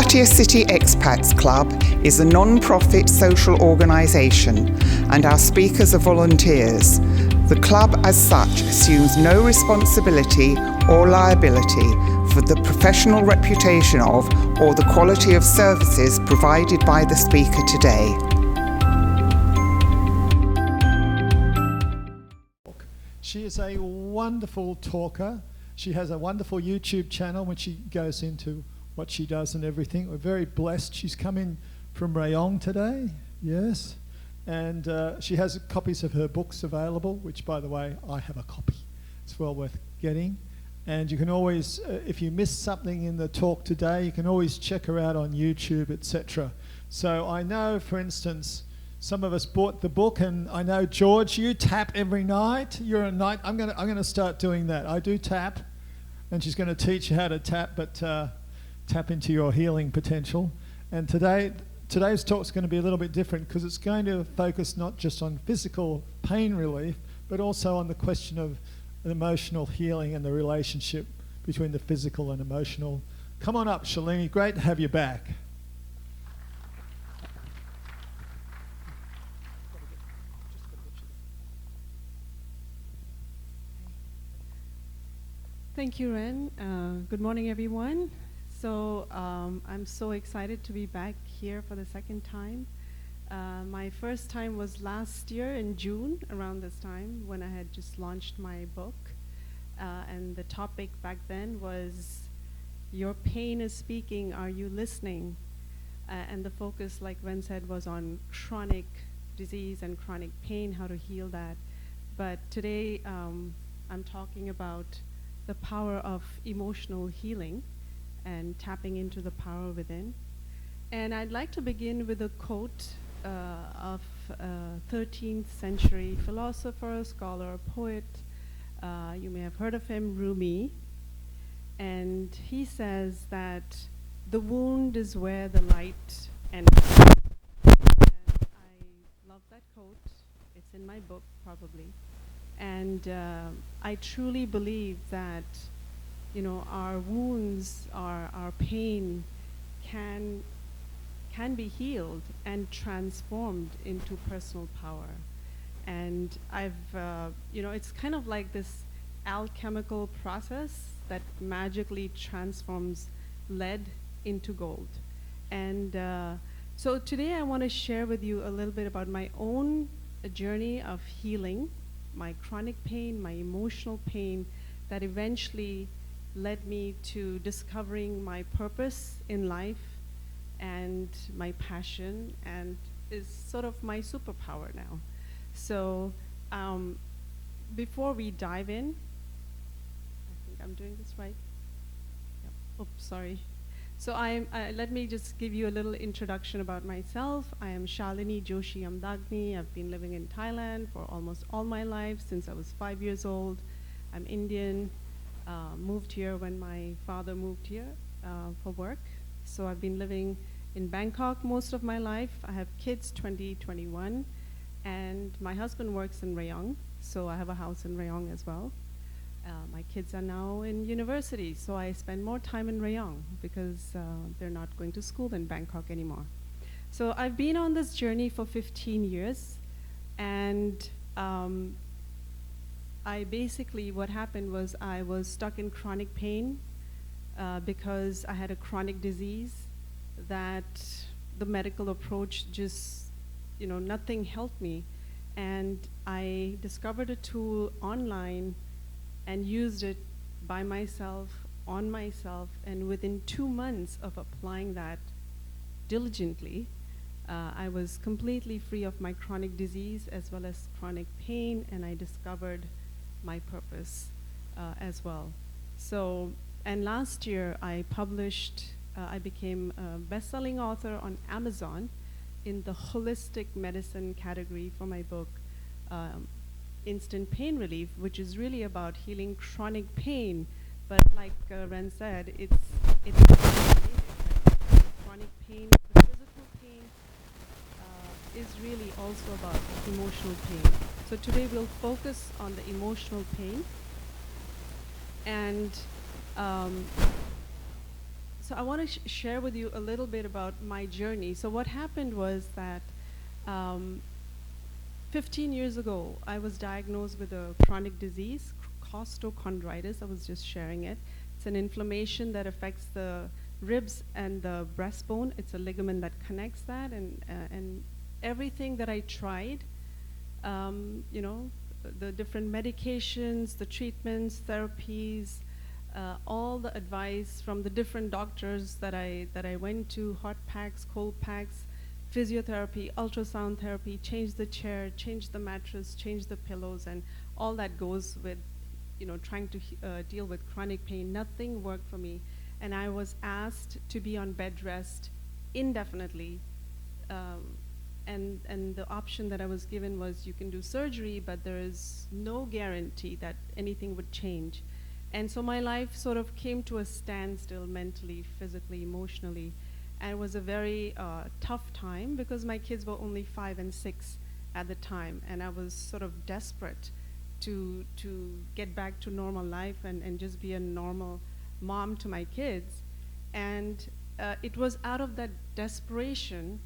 Latakia City Expats Club is a non-profit social organisation and our speakers are volunteers. The club as such assumes no responsibility or liability for the professional reputation of or the quality of services provided by the speaker today. She is a wonderful talker. She has a wonderful YouTube channel when she goes into what she does and everything. We're very blessed. She's come in from Rayong today, yes. And she has copies of her books available, which, by the way, I have a copy. It's well worth getting. And you can always, if you missed something in the talk today, you can always check her out on YouTube, etc. So I know, for instance, some of us bought the book, and I know, George, you tap every night. You're a night. I'm gonna start doing that. I do tap, and she's going to teach you how to tap, but tap into your healing potential. And today's talk is going to be a little bit different because it's going to focus not just on physical pain relief, but also on the question of emotional healing and the relationship between the physical and emotional. Come on up, Shalini. Great to have you back. Thank you, Ren. Good morning, everyone. So I'm so excited to be back here for the second time. My first time was last year in June, around this time, when I had just launched my book. And the topic back then was, "Your pain is speaking, are you listening?" And the focus, like Ren said, was on chronic disease and chronic pain, how to heal that. But today I'm talking about the power of emotional healing and tapping into the power within. And I'd like to begin with a quote of a 13th century philosopher, scholar, poet. You may have heard of him, Rumi. And he says that the wound is where the light enters. And I love that quote. It's in my book, probably. And I truly believe that, you know, our wounds, our pain can be healed and transformed into personal power. And you know, it's kind of like this alchemical process that magically transforms lead into gold. And so today I want to share with you a little bit about my own journey of healing, my chronic pain, my emotional pain that eventually led me to discovering my purpose in life and my passion, and is sort of my superpower now. So before we dive in, I think I'm doing this right. Yep. Oops, sorry. So let me just give you a little introduction about myself. I am Shalini Joshi Amdagni. I've been living in Thailand for almost all my life, since I was 5 years old. I'm Indian, moved here when my father moved here for work. So I've been living in Bangkok most of my life. I have kids, 20, 21, and my husband works in Rayong, so I have a house in Rayong as well. My kids are now in university, so I spend more time in Rayong because they're not going to school in Bangkok anymore. So I've been on this journey for 15 years, and what happened was I was stuck in chronic pain because I had a chronic disease that the medical approach just, you know, nothing helped me. And I discovered a tool online and used it by myself, on myself, and within 2 months of applying that diligently, I was completely free of my chronic disease as well as chronic pain, and I discovered my purpose as well. So, and last year I became a best-selling author on Amazon in the holistic medicine category for my book, Instant Pain Relief, which is really about healing chronic pain. But like Ren said, it's related. Chronic pain, the physical pain, is really also about emotional pain. So today we'll focus on the emotional pain. And So I want to share with you a little bit about my journey. So what happened was that 15 years ago, I was diagnosed with a chronic disease, costochondritis. I was just sharing it. It's an inflammation that affects the ribs and the breastbone. It's a ligament that connects that, and everything that I tried, you know, the different medications, the treatments, therapies, all the advice from the different doctors that I went to, hot packs, cold packs, physiotherapy, ultrasound therapy, change the chair, change the mattress, change the pillows, and all that goes with, you know, trying to deal with chronic pain. Nothing worked for me, and I was asked to be on bed rest indefinitely. And the option that I was given was you can do surgery, but there is no guarantee that anything would change. And so my life sort of came to a standstill mentally, physically, emotionally. And it was a very tough time because my kids were only 5 and 6 at the time. And I was sort of desperate to get back to normal life and just be a normal mom to my kids. And it was out of that desperation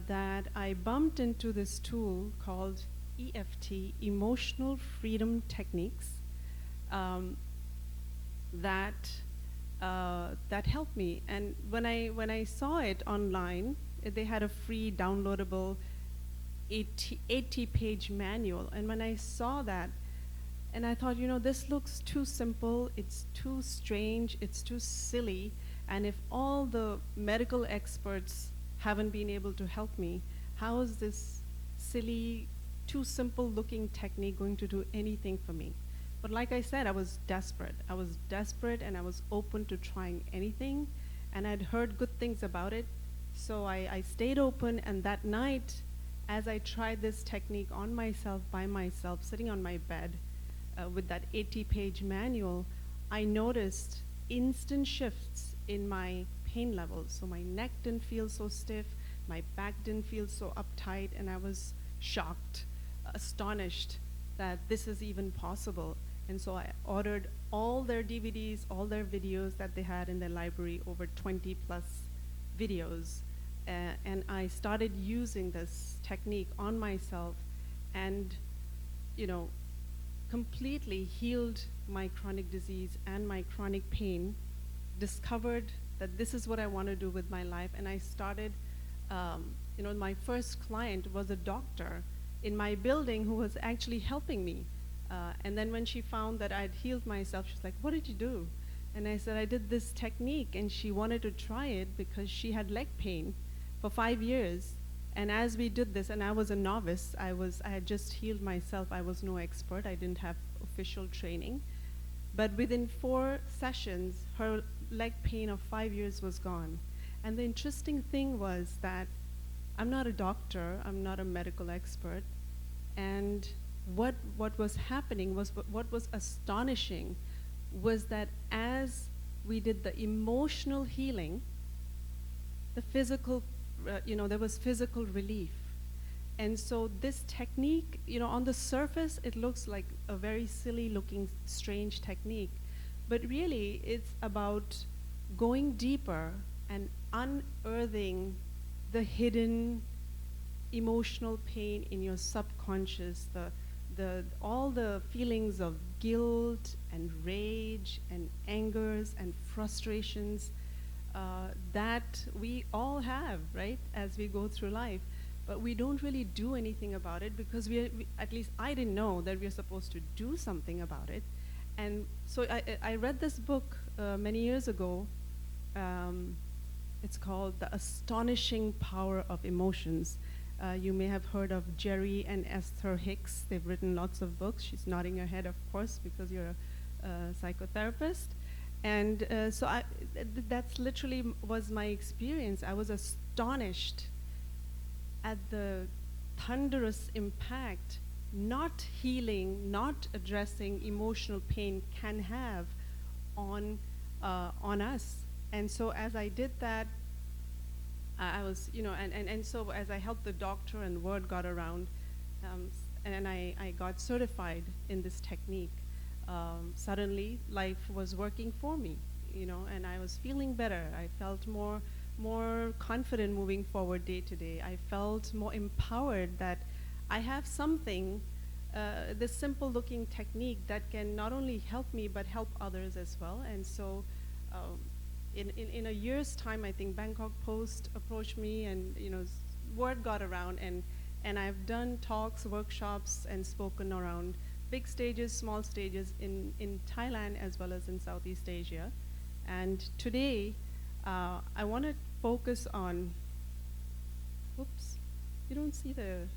that I bumped into this tool called EFT, Emotional Freedom Techniques, that helped me. And when I saw it online, they had a free downloadable 80-page manual. And when I saw that, and I thought, you know, this looks too simple, it's too strange, it's too silly, and if all the medical experts haven't been able to help me, how is this silly, too simple looking technique going to do anything for me? But like I said, I was desperate. I was desperate and I was open to trying anything, and I'd heard good things about it. So I stayed open, and that night, as I tried this technique on myself, by myself, sitting on my bed with that 80-page manual, I noticed instant shifts in my pain levels. So my neck didn't feel so stiff, my back didn't feel so uptight, and I was shocked, astonished that this is even possible. And so I ordered all their DVDs, all their videos that they had in their library, over 20 plus videos, and I started using this technique on myself, and, you know, completely healed my chronic disease and my chronic pain, discovered that this is what I want to do with my life. And I started, you know, my first client was a doctor in my building who was actually helping me. And then when she found that I'd healed myself, she's like, what did you do? And I said, I did this technique, and she wanted to try it because she had leg pain for 5 years. And as we did this, and I was a novice, I had just healed myself, I was no expert, I didn't have official training. But within 4 sessions, her leg pain of 5 years was gone. And the interesting thing was that I'm not a doctor, I'm not a medical expert, and what was happening was, what was astonishing was that as we did the emotional healing, the physical, you know, there was physical relief. And so this technique, you know, on the surface, it looks like a very silly looking, strange technique, but really it's about going deeper and unearthing the hidden emotional pain in your subconscious, all the feelings of guilt and rage and angers and frustrations that we all have, right, as we go through life. But we don't really do anything about it because at least I didn't know that we're supposed to do something about it. And so I read this book many years ago. It's called The Astonishing Power of Emotions. You may have heard of Jerry and Esther Hicks. They've written lots of books. She's nodding her head, of course, because you're a psychotherapist. And so that's literally was my experience. I was astonished at the thunderous impact not healing, not addressing emotional pain can have on us. And so as I did that, I was, you know, and so as I helped the doctor and word got around, and I got certified in this technique, suddenly life was working for me. and I was feeling better. I felt more confident moving forward day to day. I felt more empowered that I have something, this simple looking technique that can not only help me but help others as well. And so in a year's time, I think Bangkok Post approached me, and word got around, and I've done talks, workshops, and spoken around big stages, small stages in Thailand as well as in Southeast Asia. And today, I want to focus on, oops, you don't see the,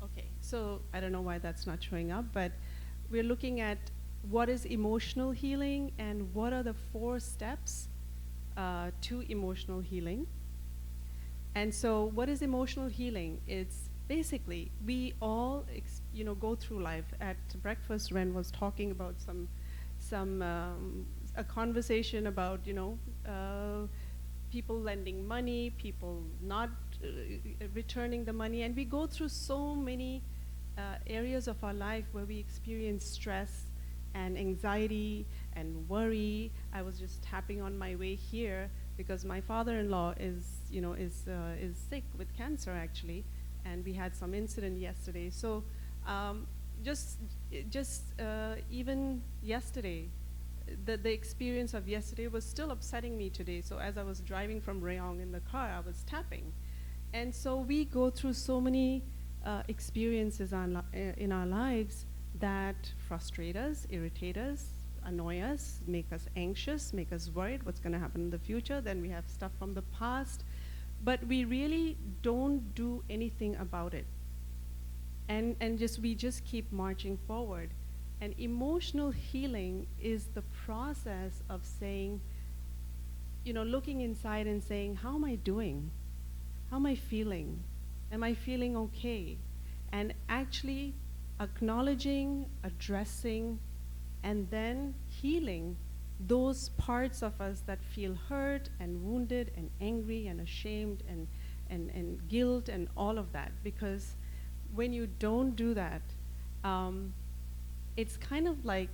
okay, so I don't know why that's not showing up, but we're looking at what is emotional healing and what are the 4 steps to emotional healing. And so what is emotional healing? It's basically, we all go through life. At breakfast, Ren was talking about a conversation about people lending money, people not returning the money, and we go through so many areas of our life where we experience stress and anxiety and worry. I was just tapping on my way here because my father-in-law is sick with cancer actually, and we had some incident yesterday. So just even yesterday, the experience of yesterday was still upsetting me today. So as I was driving from Rayong in the car, I was tapping. And so we go through so many experiences in our lives that frustrate us, irritate us, annoy us, make us anxious, make us worried what's going to happen in the future. Then we have stuff from the past, but we really don't do anything about it. And we just keep marching forward. And emotional healing is the process of saying, looking inside and saying, how am I doing? How am I feeling? Am I feeling okay? And actually acknowledging, addressing, and then healing those parts of us that feel hurt and wounded and angry and ashamed and guilt and all of that. Because when you don't do that, it's kind of like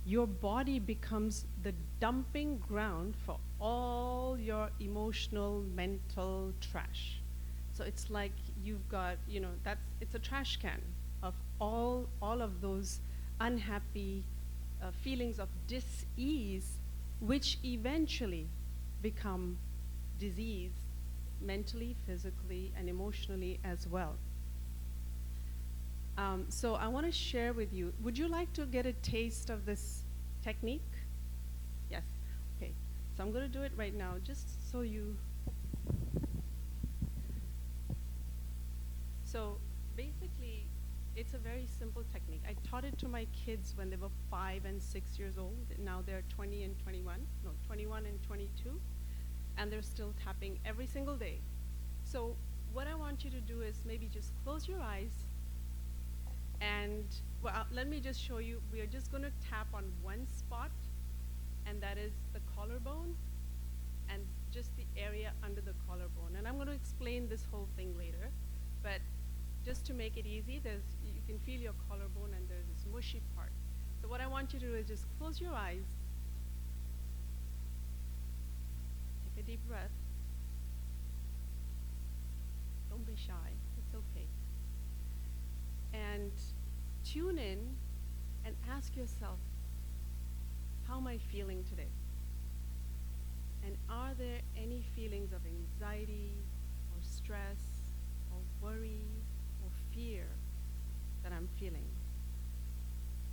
your body becomes the dumping ground for all your emotional, mental trash. So it's like you've got, it's a trash can of all of those unhappy feelings of dis-ease, which eventually become disease, mentally, physically, and emotionally as well. So I want to share with you, would you like to get a taste of this technique? Yes, okay. So I'm going to do it right now, just so you. So basically, it's a very simple technique. I taught it to my kids when they were 5 and 6 years old. Now they're 20 and 21, no, 21 and 22, and they're still tapping every single day. So what I want you to do is maybe just close your eyes, and let me just show you. We are just going to tap on one spot, and that is the collarbone, and just the area under the collarbone. And I'm going to explain this whole thing later, but just to make it easy, you can feel your collarbone and there's this mushy part. So what I want you to do is just close your eyes, take a deep breath. Don't be shy, it's okay. And tune in and ask yourself, how am I feeling today? And are there any feelings of anxiety or stress or worry or fear that I'm feeling?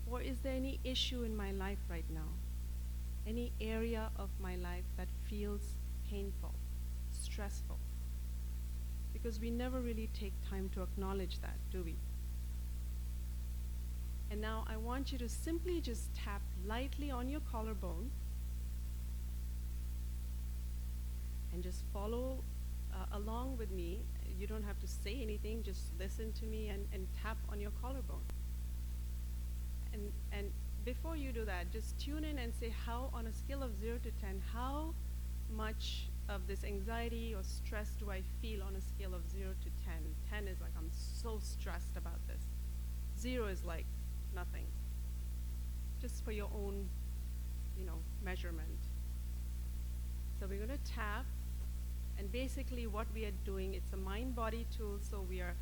Or is there any issue in my life right now? Any area of my life that feels painful, stressful? Because we never really take time to acknowledge that, do we? And now I want you to simply just tap lightly on your collarbone and just follow along with me. You don't have to say anything, just listen to me and tap on your collarbone. And before you do that, just tune in and say how, on a scale of 0 to 10, how much of this anxiety or stress do I feel on a scale of 0 to 10? 10 is like, I'm so stressed about this. 0 is like, nothing. just for your own, measurement. So we're going to tap, and basically what we are doing, it's a mind-body tool, so we are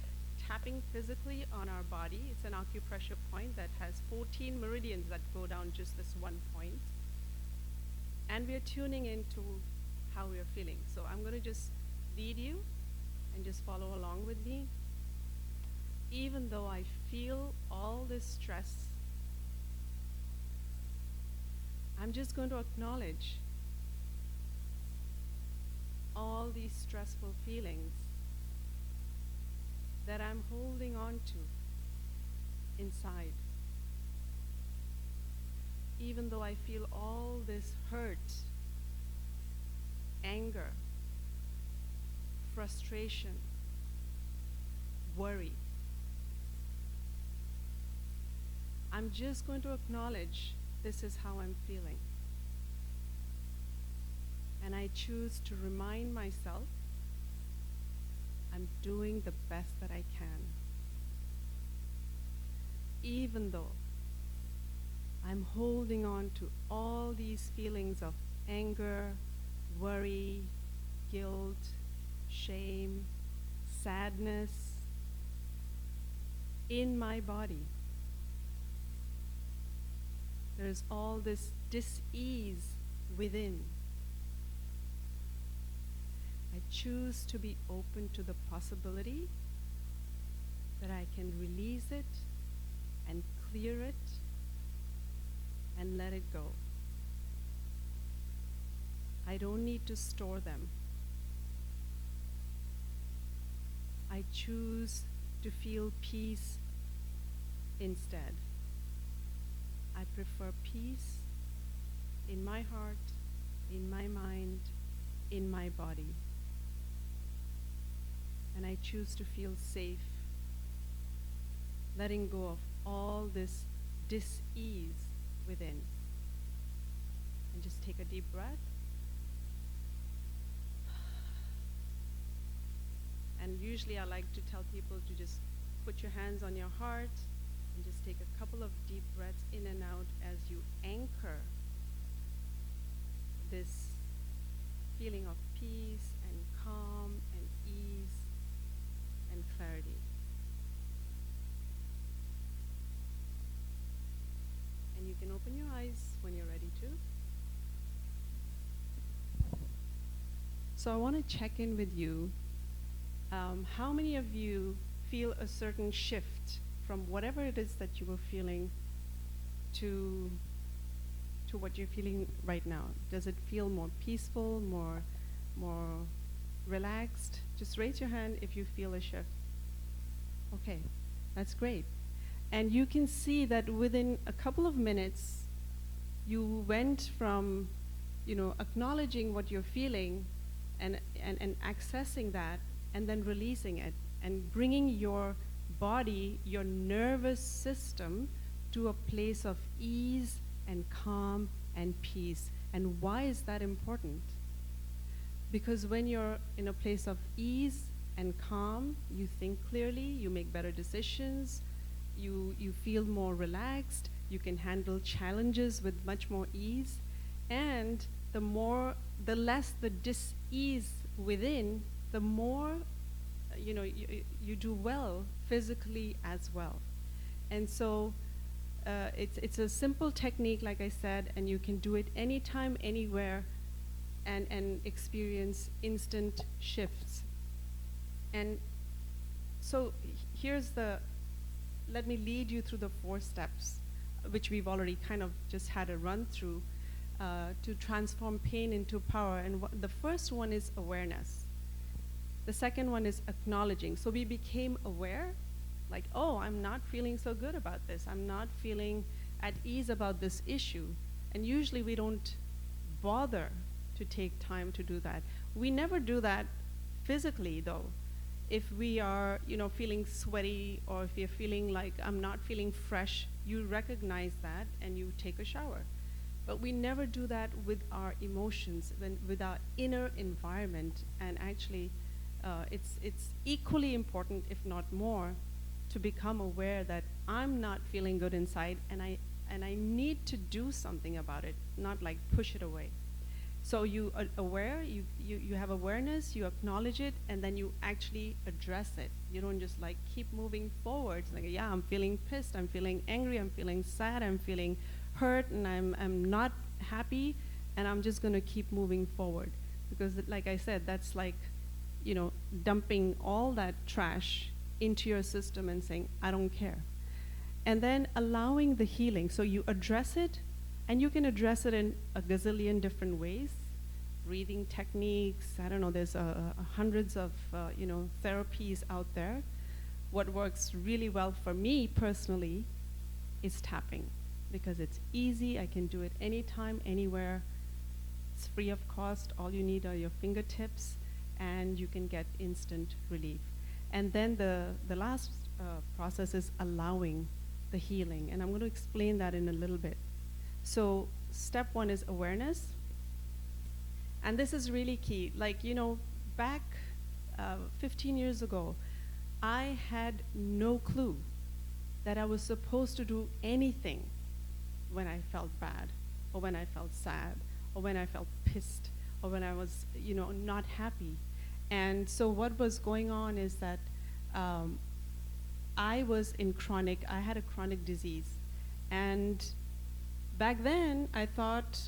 tapping physically on our body. It's an acupressure point that has 14 meridians that go down just this one point. And we are tuning into how we are feeling. So I'm going to just lead you and just follow along with me. Even though I feel all this stress, I'm just going to acknowledge all these stressful feelings that I'm holding on to inside. Even though I feel all this hurt, anger, frustration, worry, I'm just going to acknowledge this is how I'm feeling. And I choose to remind myself I'm doing the best that I can. Even though I'm holding on to all these feelings of anger, worry, guilt, shame, sadness in my body. There's all this dis-ease within. I choose to be open to the possibility that I can release it and clear it and let it go. I don't need to store them. I choose to feel peace instead. I prefer peace in my heart, in my mind, in my body. And I choose to feel safe, letting go of all this dis-ease within. And just take a deep breath. And usually I like to tell people to just put your hands on your heart and just take a couple of deep breaths in and out as you anchor this feeling of peace and calm and ease and clarity. And you can open your eyes when you're ready to. So I want to check in with you. How many of you feel a certain shift from whatever it is that you were feeling to what you're feeling right now? Does it feel more peaceful, more relaxed? Just raise your hand if you feel a shift. Okay, that's great. And you can see that within a couple of minutes, you went from, acknowledging what you're feeling and accessing that, and then releasing it and bringing your body, your nervous system, to a place of ease and calm and peace. And why is that important? Because when you're in a place of ease and calm, you think clearly, you make better decisions, you feel more relaxed, you can handle challenges with much more ease, and the less the dis-ease within, the more you do well physically as well. And so it's a simple technique, like I said, and you can do it anytime, anywhere, and experience instant shifts. And so let me lead you through the 4 steps, which we've already kind of just had a run through, to transform pain into power. And the first one is awareness. The second one is acknowledging. So we became aware, like, oh, I'm not feeling so good about this. I'm not feeling at ease about this issue. And usually we don't bother to take time to do that. We never do that physically, though. If we are, feeling sweaty, or if you're feeling like I'm not feeling fresh, you recognize that and you take a shower. But we never do that with our emotions, with our inner environment. And actually, it's equally important, if not more, to become aware that I'm not feeling good inside, and and I need to do something about it, not like push it away. So you are aware, you have awareness, you acknowledge it, and then you actually address it. You don't just like keep moving forward. It's like, yeah, I'm feeling pissed, I'm feeling angry, I'm feeling sad, I'm feeling hurt, and I'm not happy, and I'm just gonna keep moving forward. Because like I said, that's like, dumping all that trash into your system and saying, I don't care. And then allowing the healing. So you address it, and you can address it in a gazillion different ways. Breathing techniques, I don't know, there's hundreds of therapies out there. What works really well for me personally is tapping, because it's easy, I can do it anytime, anywhere. It's free of cost, all you need are your fingertips, and you can get instant relief. And then the last process is allowing the healing, and I'm going to explain that in a little bit. So step one is awareness, and this is really key. Like, back 15 years ago, I had no clue that I was supposed to do anything when I felt bad, or when I felt sad, or when I felt pissed, or when I was, not happy. And so what was going on is that I had a chronic disease. And back then, I thought,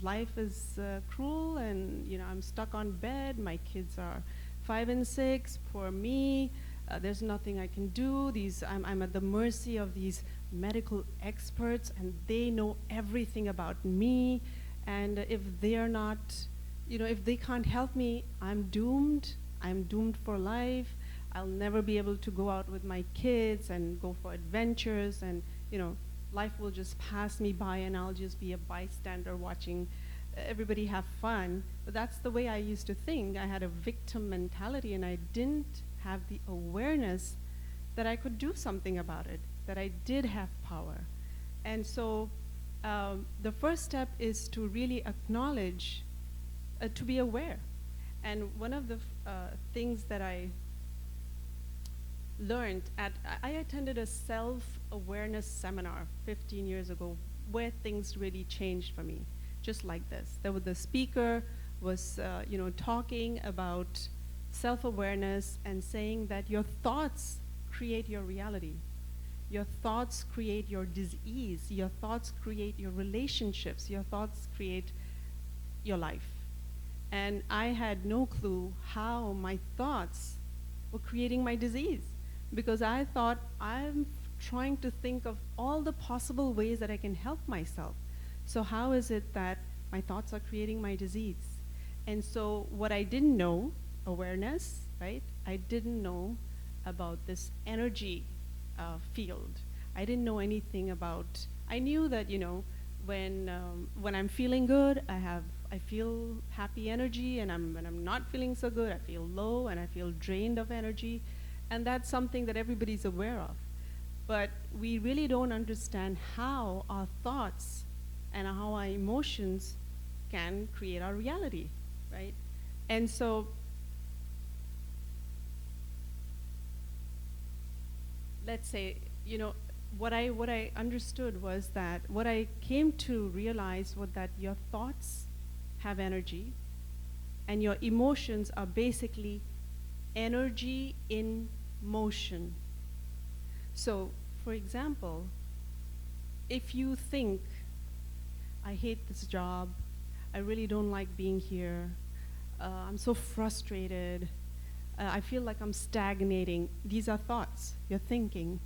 life is cruel, and, I'm stuck on bed, my kids are 5 and 6, poor me, there's nothing I can do, I'm at the mercy of these medical experts, and they know everything about me, and if they're not, if they can't help me, I'm doomed for life, I'll never be able to go out with my kids and go for adventures, and, life will just pass me by, and I'll just be a bystander watching everybody have fun. But that's the way I used to think. I had a victim mentality, and I didn't have the awareness that I could do something about it, that I did have power. And so the first step is to really acknowledge, to be aware. And one of the things that I learned I attended a self-awareness seminar 15 years ago where things really changed for me, just like this. The speaker was talking about self-awareness and saying that your thoughts create your reality. Your thoughts create your disease. Your thoughts create your relationships. Your thoughts create your life. And I had no clue how my thoughts were creating my disease, because I thought I'm trying to think of all the possible ways that I can help myself. So how is it that my thoughts are creating my disease? And so what I didn't know, awareness, right? I didn't know about this energy field. I didn't know anything about, I knew that, when I'm feeling good, I feel happy energy, and when I'm not feeling so good, I feel low and I feel drained of energy. And that's something that everybody's aware of. But we really don't understand how our thoughts and how our emotions can create our reality, right? And so let's say, what I understood was that what I came to realize was that your thoughts have energy, and your emotions are basically energy in motion. So, for example, if you think, I hate this job, I really don't like being here, I'm so frustrated, I feel like I'm stagnating, these are thoughts, you're thinking,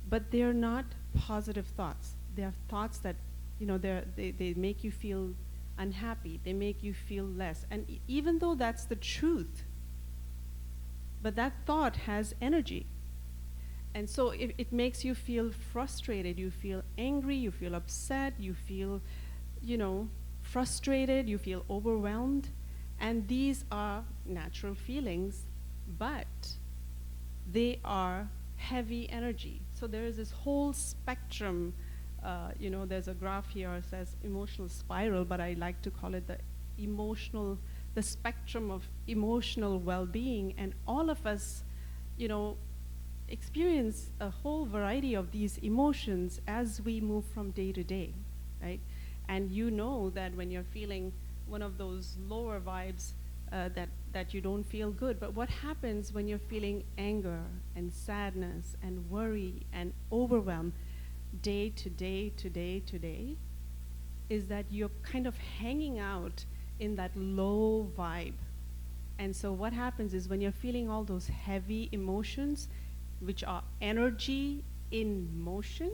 but they're not positive thoughts. They're thoughts that, they make you feel unhappy, they make you feel less. And even though that's the truth, but that thought has energy. And so it makes you feel frustrated, you feel angry, you feel upset, you feel, frustrated, you feel overwhelmed. And these are natural feelings, but they are heavy energy. So there is this whole spectrum, there's a graph here that says emotional spiral, but I like to call it the spectrum of emotional well-being. And all of us, experience a whole variety of these emotions as we move from day to day, right? And you know that when you're feeling one of those lower vibes, that you don't feel good. But what happens when you're feeling anger and sadness and worry and overwhelm day to day to day to day is that you're kind of hanging out in that low vibe. And so what happens is when you're feeling all those heavy emotions, which are energy in motion,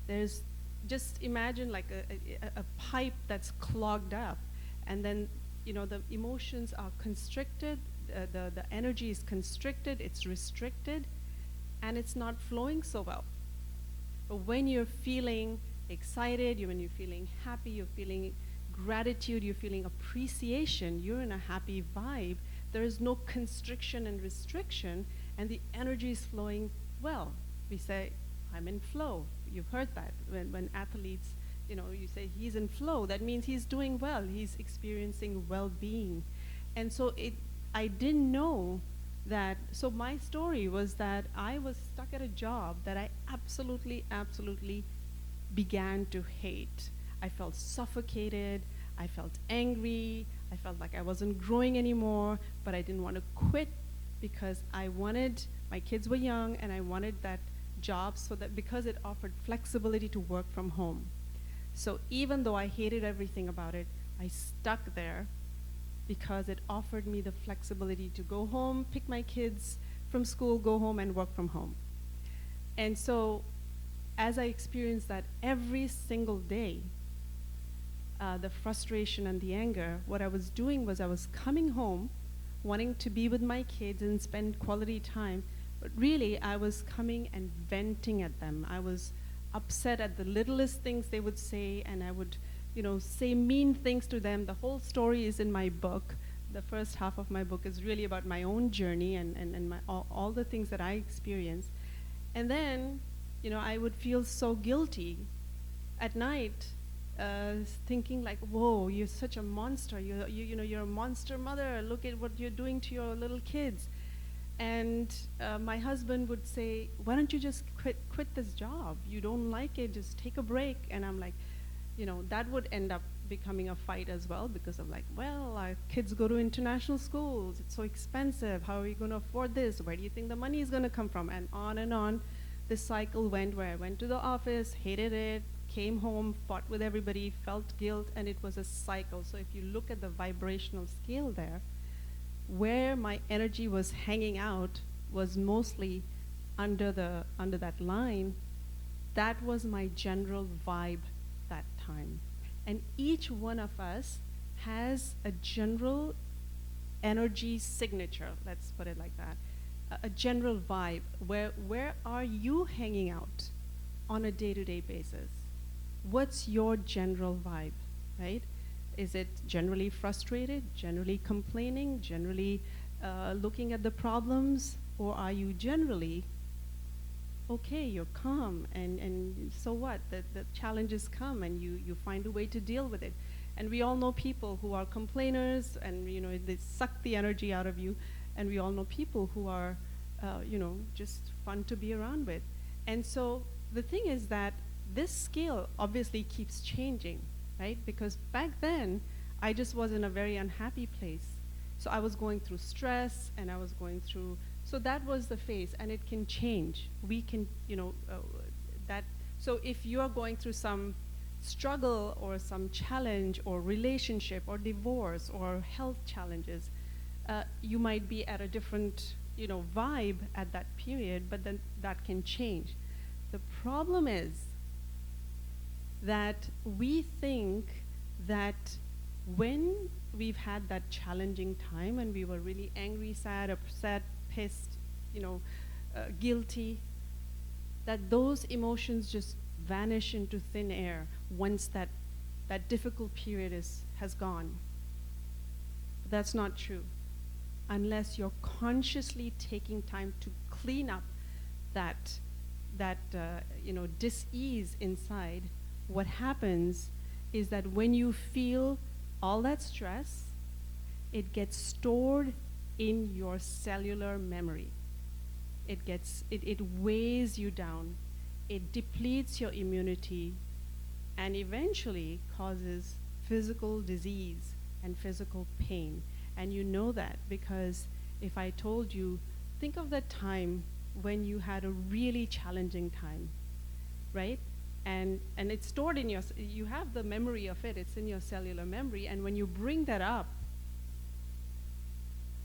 there's, just imagine like a pipe that's clogged up, and then the emotions are constricted, the energy is constricted, it's restricted, and it's not flowing so well. But when you're feeling excited, when you're feeling happy, you're feeling gratitude, you're feeling appreciation, you're in a happy vibe, there is no constriction and restriction, and the energy is flowing well. We say, I'm in flow. You've heard that when athletes, you say he's in flow, that means he's doing well, he's experiencing well-being. And so I didn't know that, so my story was that I was stuck at a job that I absolutely began to hate. I felt suffocated, I felt angry, I felt like I wasn't growing anymore, but I didn't want to quit because my kids were young, and I wanted that job so that because it offered flexibility to work from home. So even though I hated everything about it, I stuck there because it offered me the flexibility to go home, pick my kids from school, go home, and work from home. And so as I experienced that every single day, the frustration and the anger, what I was doing was I was coming home, wanting to be with my kids and spend quality time, but really I was coming and venting at them. I was upset at the littlest things they would say, and I would say mean things to them. The whole story is in my book. The first half of my book is really about my own journey and all the things that I experienced. And then, I would feel so guilty at night, thinking like, whoa, you're such a monster. You're a monster mother. Look at what you're doing to your little kids. And my husband would say, why don't you just quit this job? You don't like it, just take a break. And I'm like, that would end up becoming a fight as well, because of like, well, our kids go to international schools, it's so expensive, how are we going to afford this? Where do you think the money is going to come from? And on. This cycle went where I went to the office, hated it, came home, fought with everybody, felt guilt, and it was a cycle. So if you look at the vibrational scale there, where my energy was hanging out was mostly under that line. That was my general vibe that time. And each one of us has a general energy signature, let's put it like that, a general vibe. Where are you hanging out on a day-to-day basis? What's your general vibe, right? Is it generally frustrated, generally complaining, generally looking at the problems, or are you generally okay, you're calm, and so what? The challenges come, and you find a way to deal with it. And we all know people who are complainers, and they suck the energy out of you. And we all know people who are, just fun to be around with. And so the thing is that this scale obviously keeps changing, right? Because back then, I just was in a very unhappy place. So I was going through stress, and I was going through, so that was the phase, and it can change. We can, so if you're going through some struggle or some challenge or relationship or divorce or health challenges, you might be at a different, vibe at that period, but then that can change. The problem is that we think that when we've had that challenging time and we were really angry, sad, upset, pissed, guilty, that those emotions just vanish into thin air once that difficult period has gone. But that's not true. Unless you're consciously taking time to clean up that dis-ease inside, what happens is that when you feel all that stress, it gets stored in your cellular memory. it weighs you down, it depletes your immunity, and eventually causes physical disease and physical pain. And you know that because if I told you, think of that time when you had a really challenging time, right? And it's stored in your, you have the memory of it, it's in your cellular memory, and when you bring that up,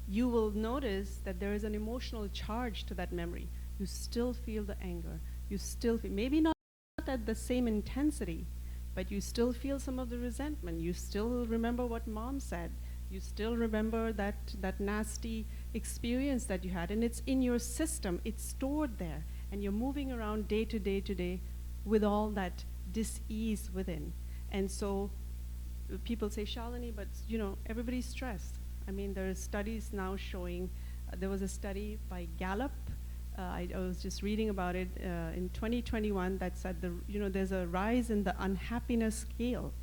you will notice that there is an emotional charge to that memory. You still feel the anger. You still feel, maybe not at the same intensity, but you still feel some of the resentment. You still remember what mom said. You still remember that nasty experience that you had, and it's in your system. It's stored there, and you're moving around day to day to day with all that dis-ease within. And so people say, Shalini, but you know, everybody's stressed. I mean, there are studies now showing, there was a study by Gallup, I was just reading about it in 2021 that said there's a rise in the unhappiness scale.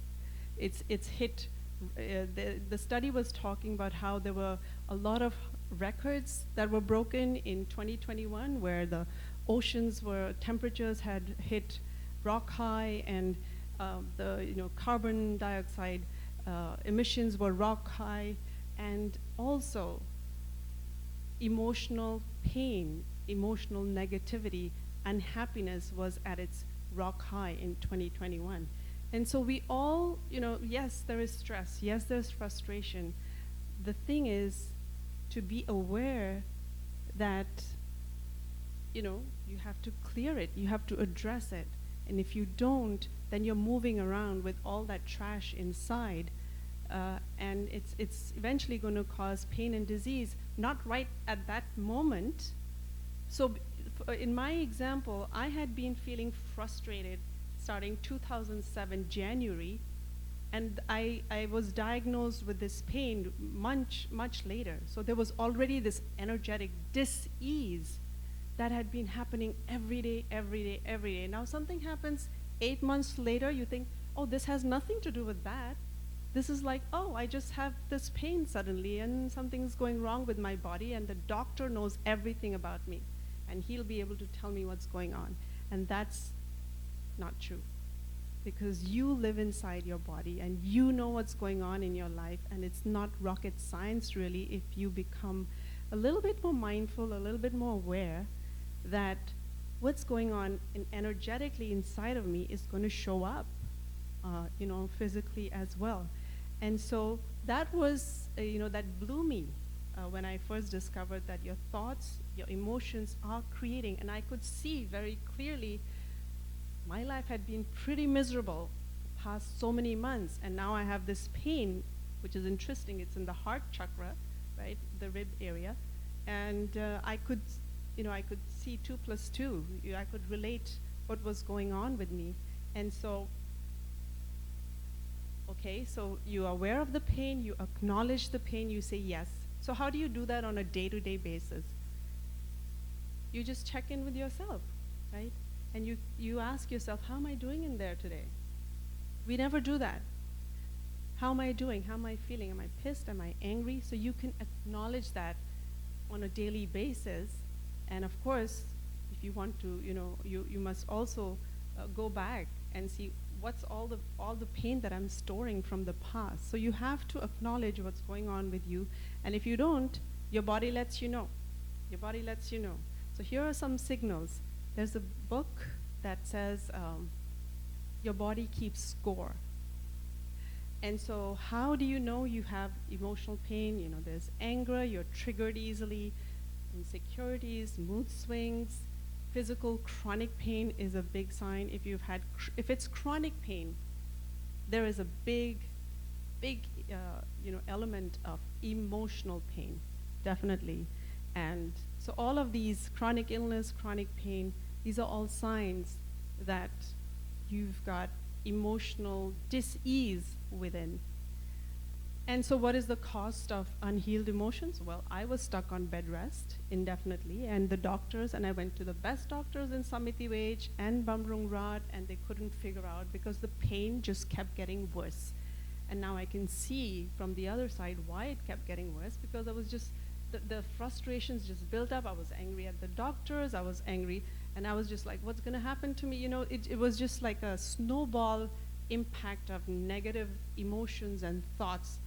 It's hit, the study was talking about how there were a lot of records that were broken in 2021 where the oceans temperatures had hit rock high, and the carbon dioxide emissions were rock high. And also emotional pain, emotional negativity, unhappiness was at its rock high in 2021. And so we all, yes, there is stress, yes, there's frustration. The thing is to be aware that, you have to clear it, you have to address it. And if you don't, then you're moving around with all that trash inside. And it's eventually going to cause pain and disease, not right at that moment. So in my example, I had been feeling frustrated starting 2007 January, and I was diagnosed with this pain much later. So there was already this energetic dis-ease that had been happening every day. Now something happens 8 months later, you think, oh, this has nothing to do with that. This is like, oh, I just have this pain suddenly and something's going wrong with my body, and the doctor knows everything about me and he'll be able to tell me what's going on. And that's not true, because you live inside your body and you know what's going on in your life, and it's not rocket science really if you become a little bit more mindful, a little bit more aware that what's going on energetically inside of me is going to show up, physically as well. And so that was, that blew me when I first discovered that your thoughts, your emotions are creating. And I could see very clearly my life had been pretty miserable past so many months, and now I have this pain, which is interesting. It's in the heart chakra, right, the rib area. And I could see 2 + 2. I could relate what was going on with me. And so, okay, so you're aware of the pain, you acknowledge the pain, you say yes. So how do you do that on a day-to-day basis? You just check in with yourself, right? And you ask yourself, how am I doing in there today? We never do that. How am I doing? How am I feeling? Am I pissed? Am I angry? So you can acknowledge that on a daily basis. And of course, if you want to, you must also go back and see what's all the pain that I'm storing from the past. So you have to acknowledge what's going on with you. And if you don't, your body lets you know. Your body lets you know. So here are some signals. There's a book that says your body keeps score. And so how do you know you have emotional pain? There's anger, you're triggered easily, insecurities, mood swings. Physical chronic pain is a big sign. If it's chronic pain, there is a big element of emotional pain, definitely. And so all of these chronic illness, chronic pain, these are all signs that you've got emotional dis-ease within. And so what is the cost of unhealed emotions? Well, I was stuck on bed rest indefinitely, and the doctors, and I went to the best doctors in Samiti Wage and Bamrung Rad, and they couldn't figure out because the pain just kept getting worse. And now I can see from the other side why it kept getting worse, because I was just, the frustrations just built up. I was angry at the doctors. I was angry, and I was just like, what's going to happen to me? You know, it was just like a snowball impact of negative emotions and thoughts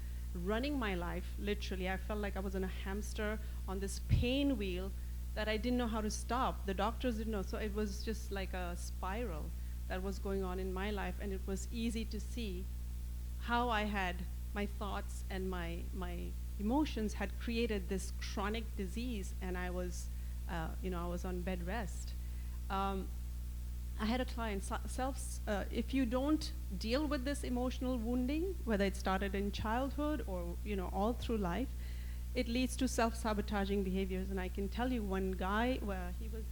running my life. Literally, I felt like I was on a hamster on this pain wheel that I didn't know how to stop. The doctors didn't know. So it was just like a spiral that was going on in my life, and it was easy to see how I had my thoughts and my emotions had created this chronic disease, and I was, I was on bed rest. I had a client, if you don't deal with this emotional wounding, whether it started in childhood or, all through life, it leads to self-sabotaging behaviors. And I can tell you one guy, where he was,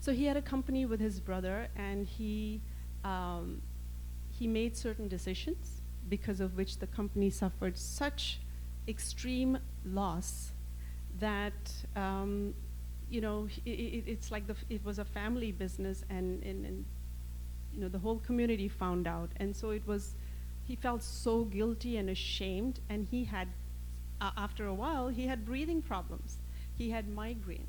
so he had a company with his brother, and he made certain decisions because of which the company suffered such extreme loss that, it's like it was a family business, and the whole community found out. And so he felt so guilty and ashamed, and he had, after a while, he had breathing problems. He had migraines.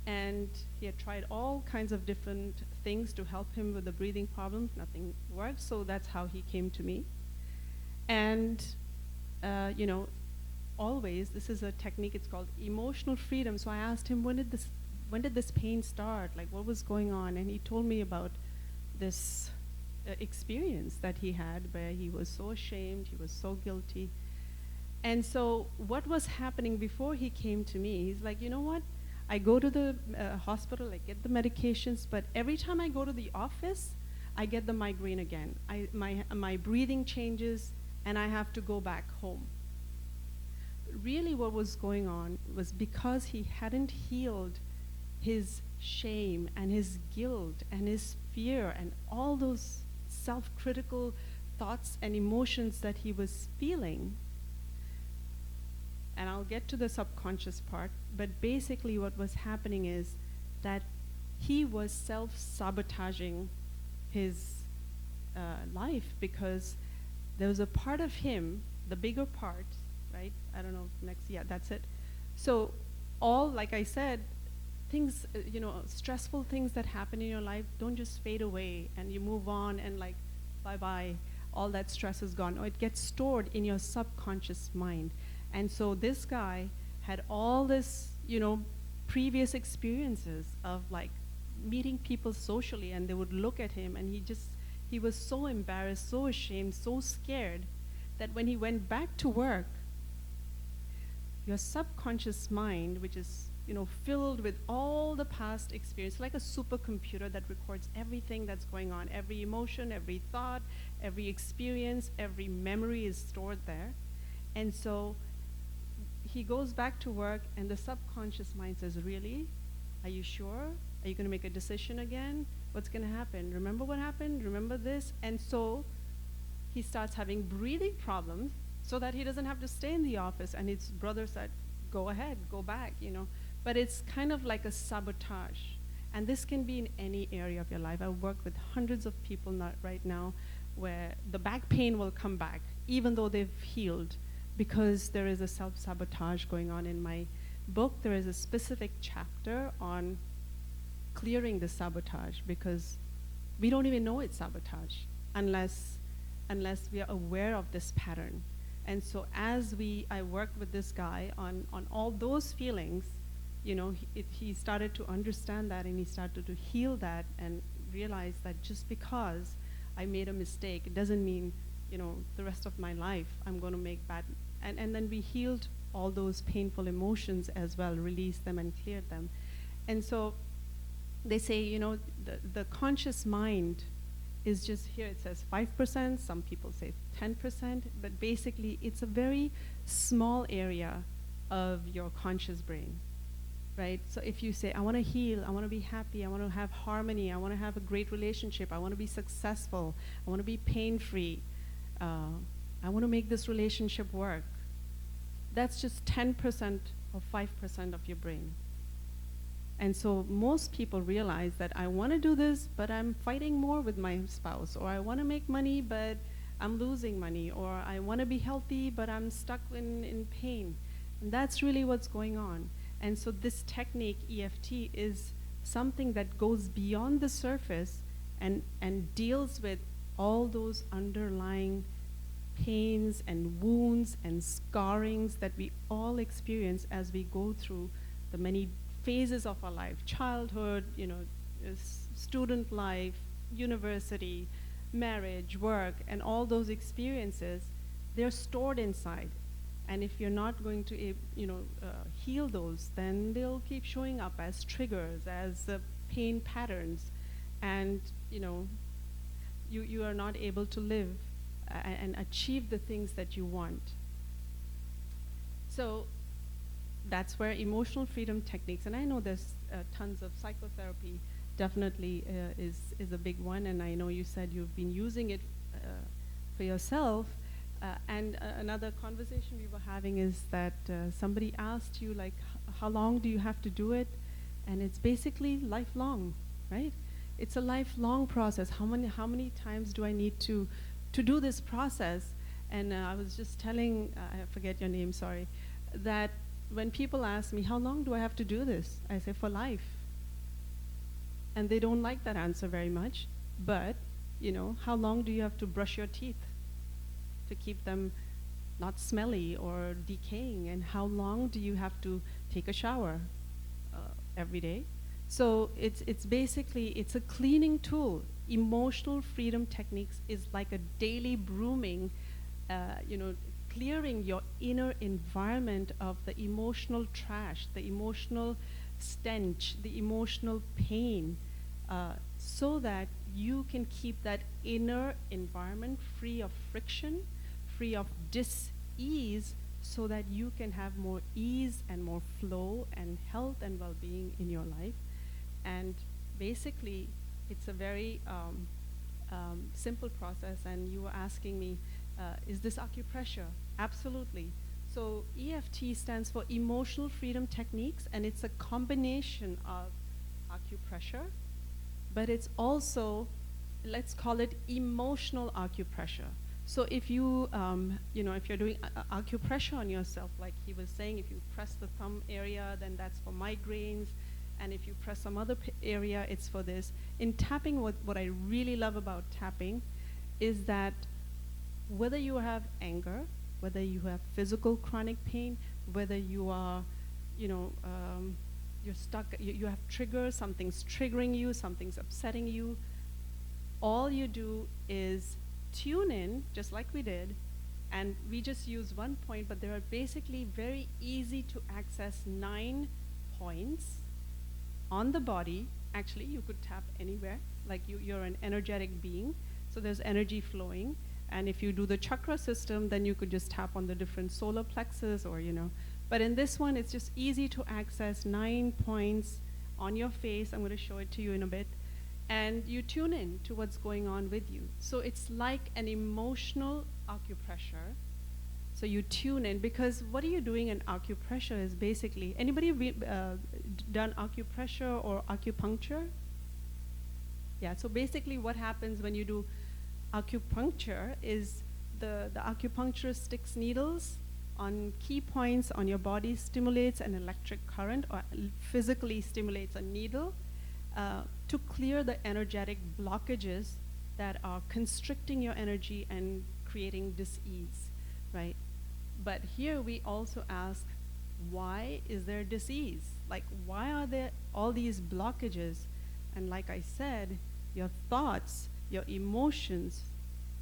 And he had tried all kinds of different things to help him with the breathing problems. Nothing worked, so that's how he came to me. And, always, this is a technique, it's called emotional freedom. So I asked him, when did this pain start? Like, what was going on? And he told me about this experience that he had where he was so ashamed, he was so guilty. And so what was happening before he came to me, he's like, you know what? I go to the hospital, I get the medications, but every time I go to the office, I get the migraine again. My breathing changes, and I have to go back home. Really what was going on was because he hadn't healed his shame and his guilt and his fear and all those self-critical thoughts and emotions that he was feeling. And I'll get to the subconscious part, but basically what was happening is that he was self-sabotaging his life, because there was a part of him, the bigger part, right? I don't know, that's it. So all, like I said, things, stressful things that happen in your life don't just fade away and you move on and like, bye-bye, all that stress is gone. No, it gets stored in your subconscious mind. And so this guy had all this, previous experiences of like meeting people socially, and they would look at him, and he was so embarrassed, so ashamed, so scared that when he went back to work, your subconscious mind, which is, filled with all the past experience, like a supercomputer that records everything that's going on, every emotion, every thought, every experience, every memory is stored there. And so he goes back to work, and the subconscious mind says, really? Are you sure? Are you going to make a decision again? What's going to happen? Remember what happened? Remember this? And so he starts having breathing problems so that he doesn't have to stay in the office. And his brother said, go ahead, go back, But it's kind of like a sabotage. And this can be in any area of your life. I work with hundreds of people right now where the back pain will come back, even though they've healed, because there is a self-sabotage going on. In my book, there is a specific chapter on clearing the sabotage, because we don't even know it's sabotage unless we are aware of this pattern. And so as I worked with this guy on all those feelings, he started to understand that, and he started to heal that and realize that just because I made a mistake, it doesn't mean, the rest of my life I'm going to make bad. And then we healed all those painful emotions as well, released them and cleared them. And so they say, the conscious mind is just, here it says 5%, some people say 10%, but basically it's a very small area of your conscious brain, right? So if you say, I want to heal, I want to be happy, I want to have harmony, I want to have a great relationship, I want to be successful, I want to be pain-free, I want to make this relationship work, that's just 10% or 5% of your brain. And so most people realize that I want to do this, but I'm fighting more with my spouse, or I want to make money, but I'm losing money, or I want to be healthy, but I'm stuck in pain. And that's really what's going on. And so this technique, EFT, is something that goes beyond the surface and deals with all those underlying pains and wounds and scarrings that we all experience as we go through the many phases of our life: childhood, student life, university, marriage, work, and all those experiences. They're stored inside. And if you're not going to heal those, then they'll keep showing up as triggers, as pain patterns, and you are not able to live and achieve the things that you want. So that's where emotional freedom techniques, and I know there's tons of psychotherapy, definitely is a big one, and I know you said you've been using it for yourself. And another conversation we were having is that somebody asked you, like, how long do you have to do it? And it's basically lifelong, right? It's a lifelong process. How many times do I need to do this process? And I was just telling, I forget your name, sorry, that when people ask me, how long do I have to do this? I say, for life. And they don't like that answer very much. But, how long do you have to brush your teeth to keep them not smelly or decaying? And how long do you have to take a shower every day? So it's basically, it's a cleaning tool. Emotional freedom techniques is like a daily brooming, clearing your inner environment of the emotional trash, the emotional stench, the emotional pain, so that you can keep that inner environment free of friction, free of dis-ease, so that you can have more ease and more flow and health and well-being in your life. And basically, it's a very simple process. And you were asking me, is this acupressure? Absolutely. So EFT stands for Emotional Freedom Techniques, and it's a combination of acupressure, but it's also, let's call it emotional acupressure. So if you, if you're doing acupressure on yourself, like he was saying, if you press the thumb area, then that's for migraines. And if you press some other area, it's for this. In tapping, what I really love about tapping is that whether you have anger, whether you have physical chronic pain, whether you are, you're stuck, you have triggers, something's triggering you, something's upsetting you, all you do is tune in, just like we did, and we just use one point, but there are basically very easy to access 9 points on the body. Actually, you could tap anywhere, like you're an energetic being, so there's energy flowing. And if you do the chakra system, then you could just tap on the different solar plexus or, But in this one, it's just easy to access 9 points on your face. I'm going to show it to you in a bit. And you tune in to what's going on with you. So it's like an emotional acupressure. So you tune in, because what are you doing in acupressure is basically, anybody done acupressure or acupuncture? Yeah, so basically what happens when you do acupuncture is the acupuncturist sticks needles on key points on your body, stimulates an electric current or physically stimulates a needle to clear the energetic blockages that are constricting your energy and creating dis-ease, right? But here we also ask, why is there dis-ease? Like, why are there all these blockages? And like I said, your thoughts, your emotions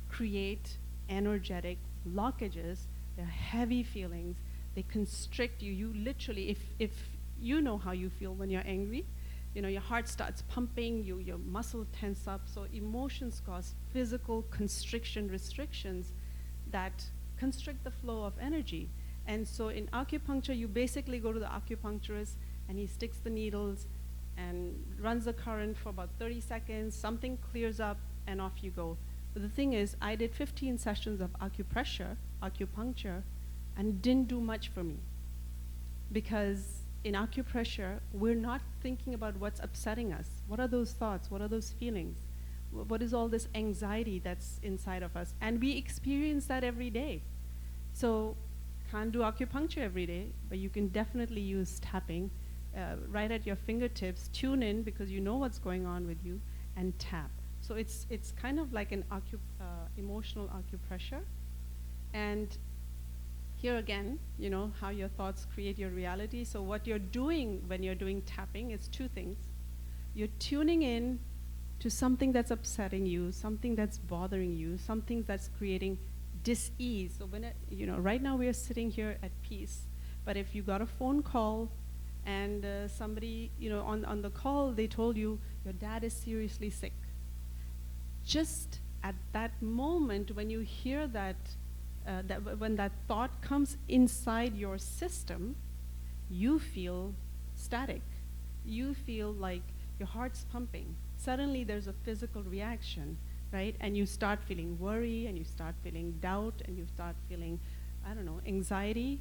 create energetic blockages. They're heavy feelings. They constrict you. You literally, if you know how you feel when you're angry, your heart starts pumping, your muscle tense up. So emotions cause physical constriction, restrictions that constrict the flow of energy. And so in acupuncture, you basically go to the acupuncturist and he sticks the needles and runs the current for about 30 seconds, something clears up, and off you go. But the thing is, I did 15 sessions of acupuncture, and it didn't do much for me. Because in acupressure, we're not thinking about what's upsetting us. What are those thoughts? What are those feelings? What is all this anxiety that's inside of us? And we experience that every day. So can't do acupuncture every day, but you can definitely use tapping right at your fingertips. Tune in because you know what's going on with you, and tap. So it's kind of like an emotional acupressure. And here again, you know, how your thoughts create your reality. So what you're doing when you're doing tapping is two things. You're tuning in to something that's upsetting you, something that's bothering you, something that's creating dis-ease. So when you know, right now we are sitting here at peace, but if you got a phone call and somebody, you know, on the call, they told you your dad is seriously sick. Just at that moment when you hear that, when that thought comes inside your system, you feel static. You feel like your heart's pumping. Suddenly there's a physical reaction, right? And you start feeling worry, and you start feeling doubt, and you start feeling, I don't know, anxiety.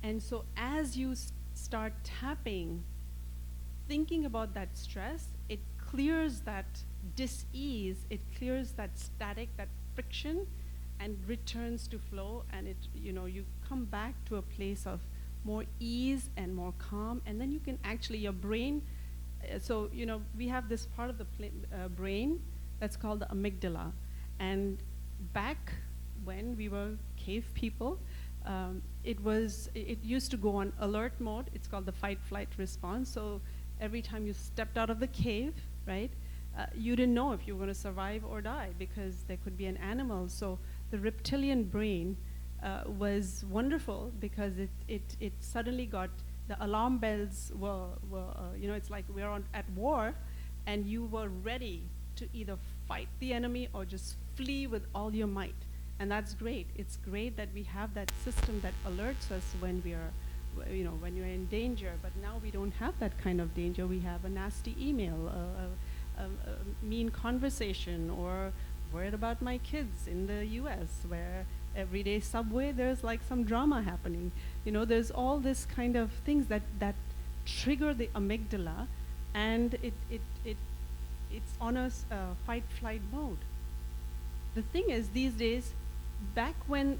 And so as you start tapping, thinking about that stress, it clears that dis-ease, it clears that static, that friction, and returns to flow, and it, you know, you come back to a place of more ease and more calm, and then you can actually, your brain, so, you know, we have this part of the brain that's called the amygdala, and back when we were cave people, it used to go on alert mode. It's called the fight-flight response. So every time you stepped out of the cave, right, you didn't know if you were going to survive or die because there could be an animal. So the reptilian brain was wonderful because it suddenly got, the alarm bells were you know, it's like we're at war, and you were ready to either fight the enemy or just flee with all your might. And that's great. It's great that we have that system that alerts us when we are, you know, when you're in danger. But now we don't have that kind of danger. We have a nasty email, a mean conversation, or worried about my kids in the US, where every day subway there's like some drama happening. You know, there's all this kind of things that trigger the amygdala, and it's on a fight-flight mode. The thing is, these days, back when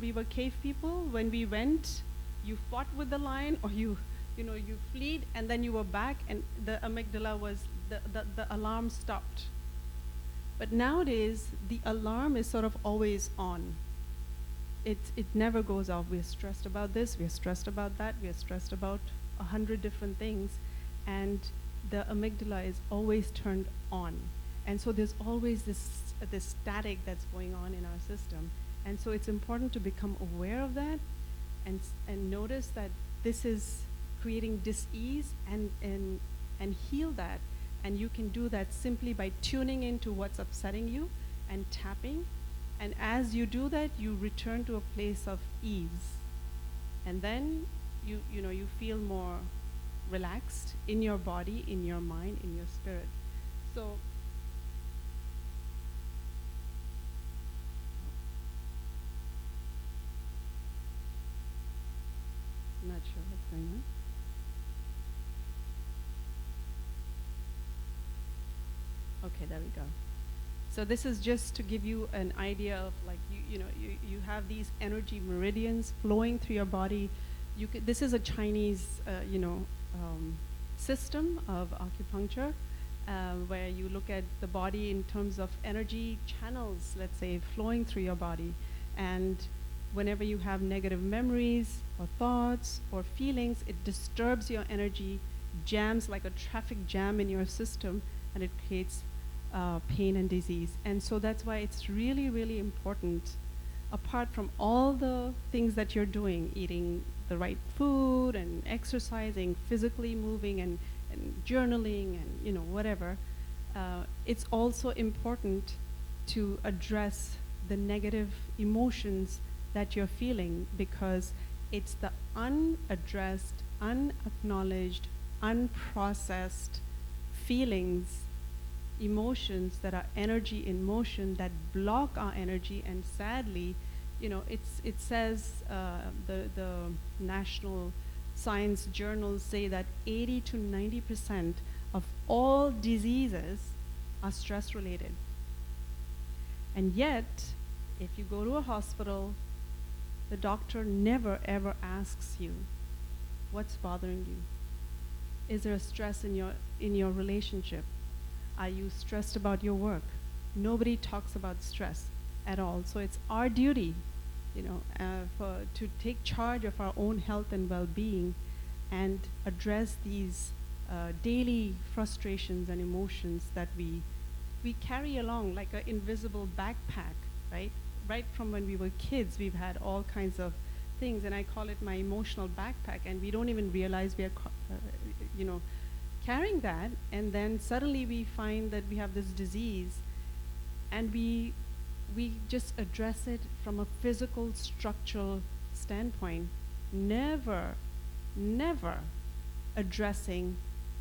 we were cave people, when we went, you fought with the lion, or you fled, and then you were back, and the amygdala was, the alarm stopped. But nowadays, the alarm is sort of always on. It never goes off. We're stressed about this, we're stressed about that, we're stressed about 100 different things, and the amygdala is always turned on. And so there's always this static that's going on in our system. And so it's important to become aware of that and notice that this is creating dis-ease, and heal that. And you can do that simply by tuning into what's upsetting you and tapping. And as you do that, you return to a place of ease. And then you feel more relaxed in your body, in your mind, in your spirit. So I'm not sure what's going on. Okay, there we go. So this is just to give you an idea of, like, you have these energy meridians flowing through your body. This is a Chinese system of acupuncture, where you look at the body in terms of energy channels, let's say, flowing through your body. And whenever you have negative memories or thoughts or feelings, it disturbs your energy, jams like a traffic jam in your system, and it creates pain and disease. And so that's why it's really, really important, apart from all the things that you're doing, eating the right food and exercising, physically moving and journaling and whatever, it's also important to address the negative emotions that you're feeling, because it's the unaddressed, unacknowledged, unprocessed feelings, emotions that are energy in motion that block our energy. And sadly, it says the national science journals say that 80 to 90% of all diseases are stress related. And yet, if you go to a hospital, the doctor never ever asks you, what's bothering you? Is there a stress in your relationship? Are you stressed about your work? Nobody talks about stress at all. So it's our duty, to take charge of our own health and well-being and address these daily frustrations and emotions that we carry along like an invisible backpack, right? Right from when we were kids, we've had all kinds of things, and I call it my emotional backpack, and we don't even realize we are, carrying that, and then suddenly we find that we have this disease, and we just address it from a physical, structural standpoint, never addressing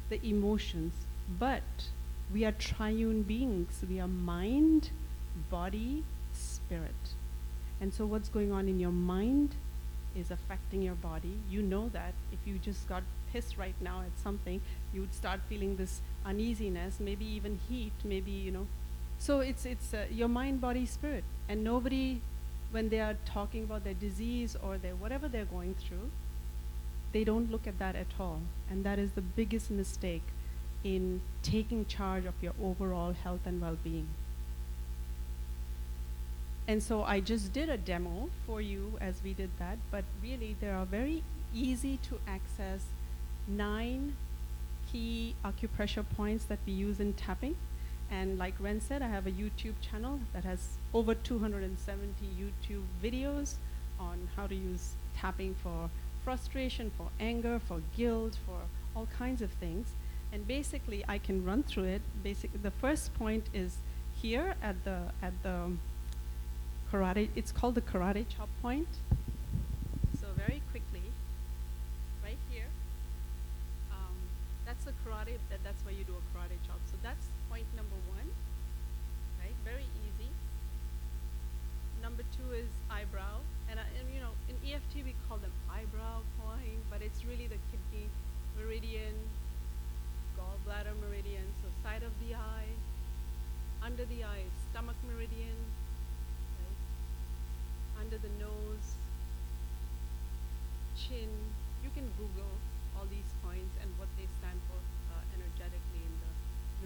the emotions. But we are triune beings. We are mind, body, spirit. And so what's going on in your mind is affecting your body. You know that. If you just got pissed right now at something, you would start feeling this uneasiness, maybe even heat, maybe, So it's your mind, body, spirit. And nobody, when they are talking about their disease or their whatever they're going through, they don't look at that at all. And that is the biggest mistake in taking charge of your overall health and well-being. And so I just did a demo for you as we did that, but really there are very easy to access 9 key acupressure points that we use in tapping. And like Ren said, I have a YouTube channel that has over 270 YouTube videos on how to use tapping for frustration, for anger, for guilt, for all kinds of things. And basically, I can run through it. Basically, the first point is here at the karate. It's called the karate chop point. So very quickly, right here. That's the karate. That's where you do a karate chop. So that's point number 1. Right, very easy. Number 2 is eyebrow, and in EFT we call them eyebrow point, but it's really the kidney meridian, gallbladder meridian, so side of the eye. Under the eye is stomach meridian, right? Under the nose, chin. You can Google all these points and what they stand for energetically in the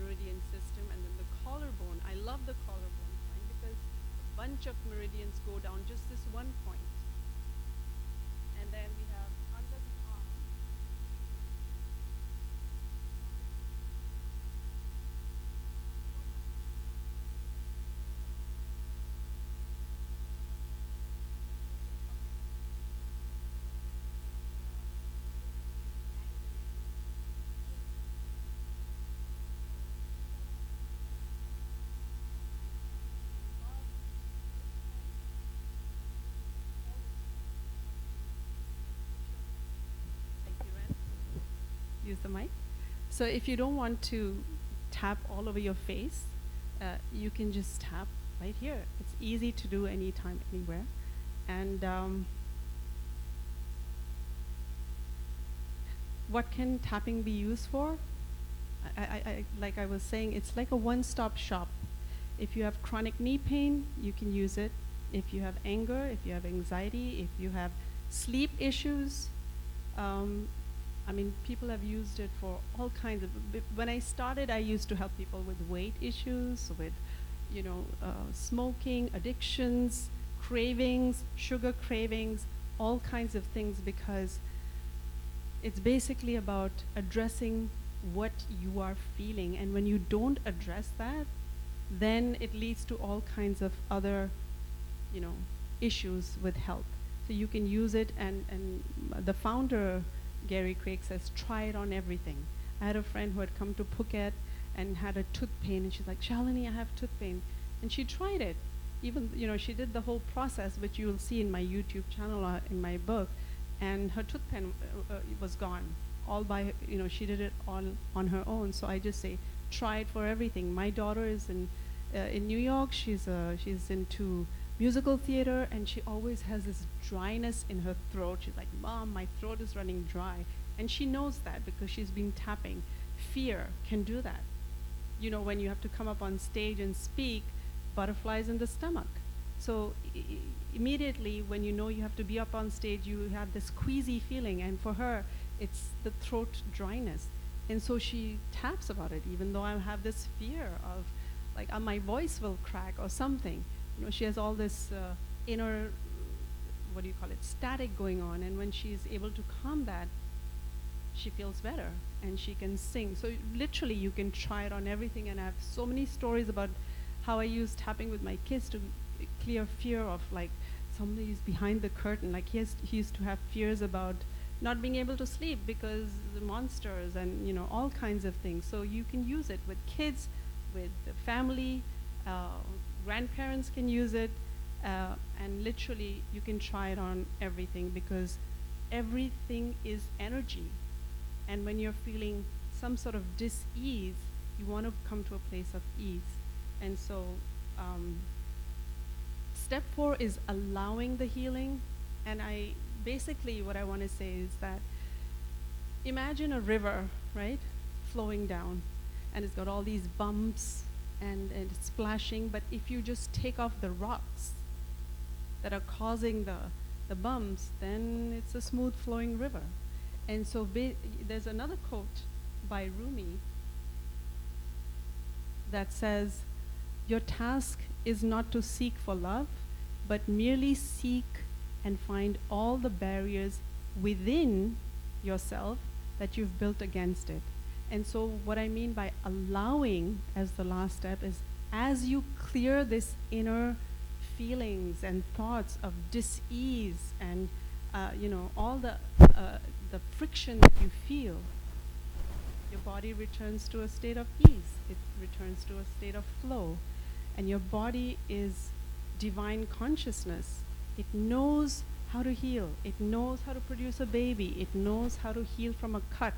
meridian system. And then the collarbone. I love the collarbone point because a bunch of meridians go down just this one point. And then we have under the arm. Use the mic. So if you don't want to tap all over your face, you can just tap right here. It's easy to do anytime, anywhere. And what can tapping be used for? Like I was saying, it's like a one-stop shop. If you have chronic knee pain, you can use it. If you have anger, if you have anxiety, if you have sleep issues, people have used it for all kinds of. When I started, I used to help people with weight issues, with, smoking, addictions, cravings, sugar cravings, all kinds of things, because it's basically about addressing what you are feeling. And when you don't address that, then it leads to all kinds of other, issues with health. So you can use it, and the founder, Gary Craig, says, try it on everything. I had a friend who had come to Phuket and had a tooth pain, and she's like, Shalini, I have tooth pain. And she tried it. Even, she did the whole process, which you will see in my YouTube channel or in my book, and her tooth pain was gone. All by, she did it all on her own. So I just say, try it for everything. My daughter is in New York. She's into musical theater, and she always has this dryness in her throat. She's like, Mom, my throat is running dry. And she knows that because she's been tapping. Fear can do that. When you have to come up on stage and speak, butterflies in the stomach. So immediately when you know you have to be up on stage, you have this queasy feeling, and for her, it's the throat dryness. And so she taps about it, even though I have this fear of, like, my voice will crack or something. You know, she has all this inner, what do you call it, static going on, and when she's able to calm that, she feels better, and she can sing. So literally, you can try it on everything, and I have so many stories about how I use tapping with my kids to clear fear of, like, somebody's behind the curtain. Like, he used to have fears about not being able to sleep because the monsters and, you know, all kinds of things. So you can use it with kids, with the family, grandparents can use it, and literally you can try it on everything, because everything is energy. And when you're feeling some sort of dis-ease, you want to come to a place of ease. And so step 4 is allowing the healing. And basically what I want to say is that imagine a river, right, flowing down, and it's got all these bumps and it's splashing, but if you just take off the rocks that are causing the bumps, then it's a smooth flowing river. And so there's another quote by Rumi that says, "Your task is not to seek for love, but merely seek and find all the barriers within yourself that you've built against it." And so what I mean by allowing as the last step is, as you clear this inner feelings and thoughts of dis-ease and you know, all the friction that you feel, your body returns to a state of ease. It returns to a state of flow. And your body is divine consciousness. It knows how to heal. It knows how to produce a baby. It knows how to heal from a cut.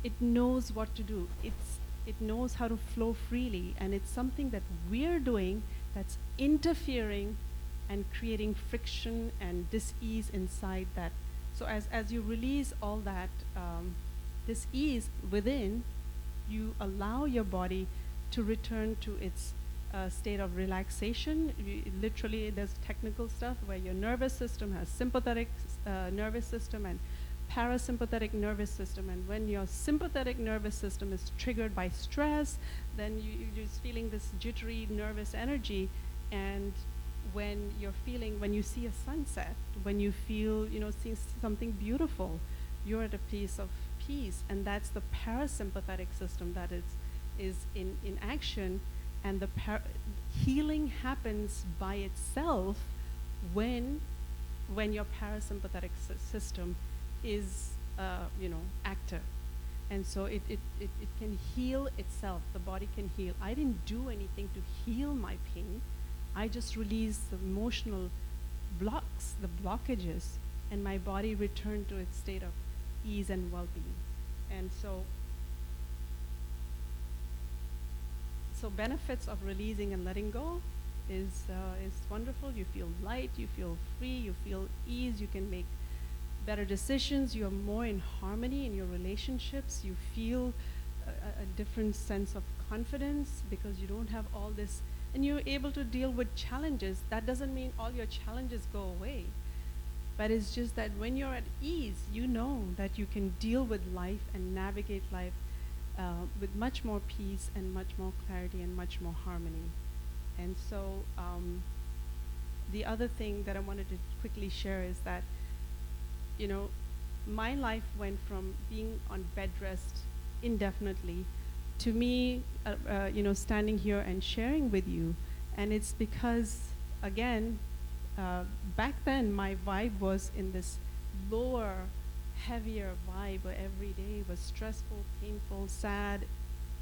It knows what to do. It knows how to flow freely. And it's something that we're doing that's interfering and creating friction and dis-ease inside that. So as you release all that dis-ease within, you allow your body to return to its state of relaxation. Literally, there's technical stuff where your nervous system has sympathetic nervous system and parasympathetic nervous system. And when your sympathetic nervous system is triggered by stress, then you're just feeling this jittery nervous energy. And when you see a sunset, when you feel, you know, seeing something beautiful, you're at a place of peace. And that's the parasympathetic system that is in action. And the healing happens by itself when your parasympathetic system is you know, active. And so it can heal itself. The body can heal. I didn't do anything to heal my pain. I just released the emotional blocks, the blockages, and my body returned to its state of ease and well-being. And so benefits of releasing and letting go is wonderful. You feel light, you feel free, you feel ease, you can make better decisions, you are more in harmony in your relationships, you feel a different sense of confidence because you don't have all this, and you're able to deal with challenges. That doesn't mean all your challenges go away, but it's just that when you're at ease, you know that you can deal with life and navigate life with much more peace and much more clarity and much more harmony. And so the other thing that I wanted to quickly share is that, you know, my life went from being on bed rest indefinitely to me, you know, standing here and sharing with you. And it's because, again, back then my vibe was in this lower, heavier vibe where every day was stressful, painful, sad,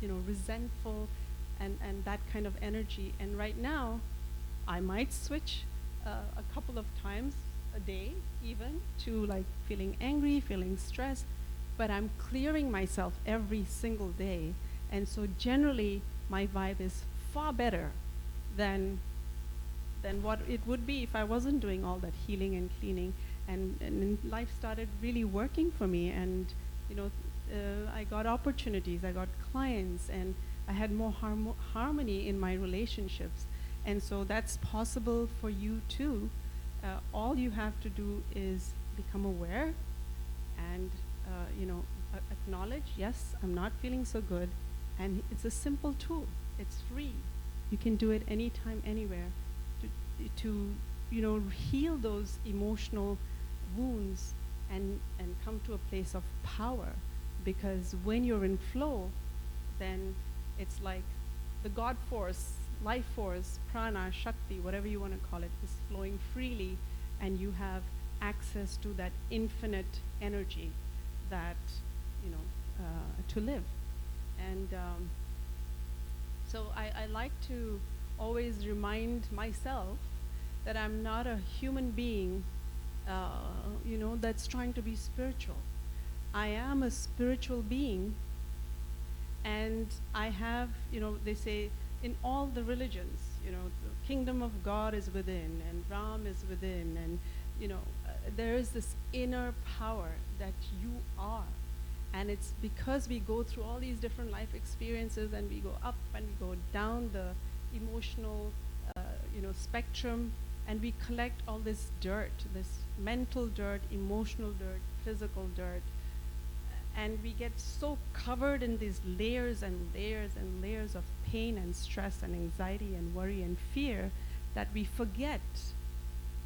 you know, resentful, and that kind of energy. And right now, I might switch a couple of times a day even to like feeling angry, feeling stressed, but I'm clearing myself every single day. And so generally, my vibe is far better than what it would be if I wasn't doing all that healing and cleaning. And life started really working for me. And, you know, I got opportunities, I got clients, and I had more harmony in my relationships. And so that's possible for you too. All you have to do is become aware and acknowledge, yes, I'm not feeling so good. And it's a simple tool. It's free. You can do it anytime, anywhere to heal those emotional wounds and come to a place of power. Because when you're in flow, then it's like the God force, life force, prana, shakti, whatever you want to call it, is flowing freely, and you have access to that infinite energy that, to live. And so I like to always remind myself that I'm not a human being, that's trying to be spiritual. I am a spiritual being, and I have, they say in all the religions, the kingdom of God is within, and Ram is within, and there is this inner power that you are. And it's because we go through all these different life experiences, and we go up and we go down the emotional, spectrum, and we collect all this dirt, this mental dirt, emotional dirt, physical dirt, and we get so covered in these layers and layers and layers of pain and stress and anxiety and worry and fear that we forget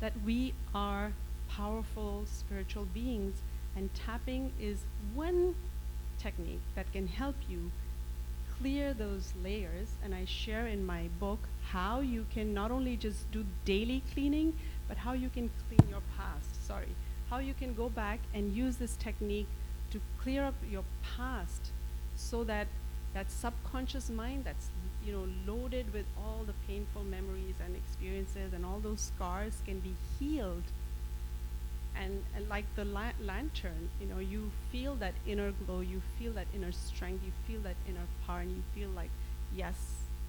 that we are powerful spiritual beings. And tapping is one technique that can help you clear those layers. And I share in my book how you can not only just do daily cleaning, but how you can clean your past. How you can go back and use this technique to clear up your past, so that that subconscious mind that's loaded with all the painful memories and experiences and all those scars can be healed. And like the lantern, you feel that inner glow, you feel that inner strength, you feel that inner power, and you feel like, yes,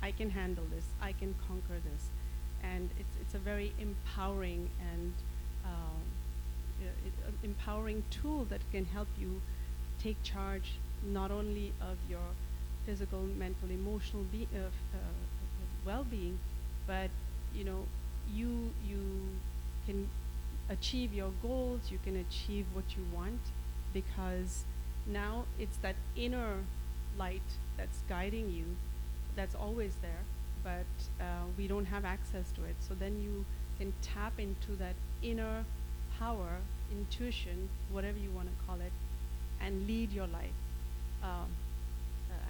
I can handle this, I can conquer this. And it's a very empowering and empowering tool that can help you take charge not only of your physical, mental, emotional well-being, but you can achieve your goals, you can achieve what you want, because now it's that inner light that's guiding you, that's always there, but we don't have access to it. So then you can tap into that inner power, intuition, whatever you want to call it, and lead your life.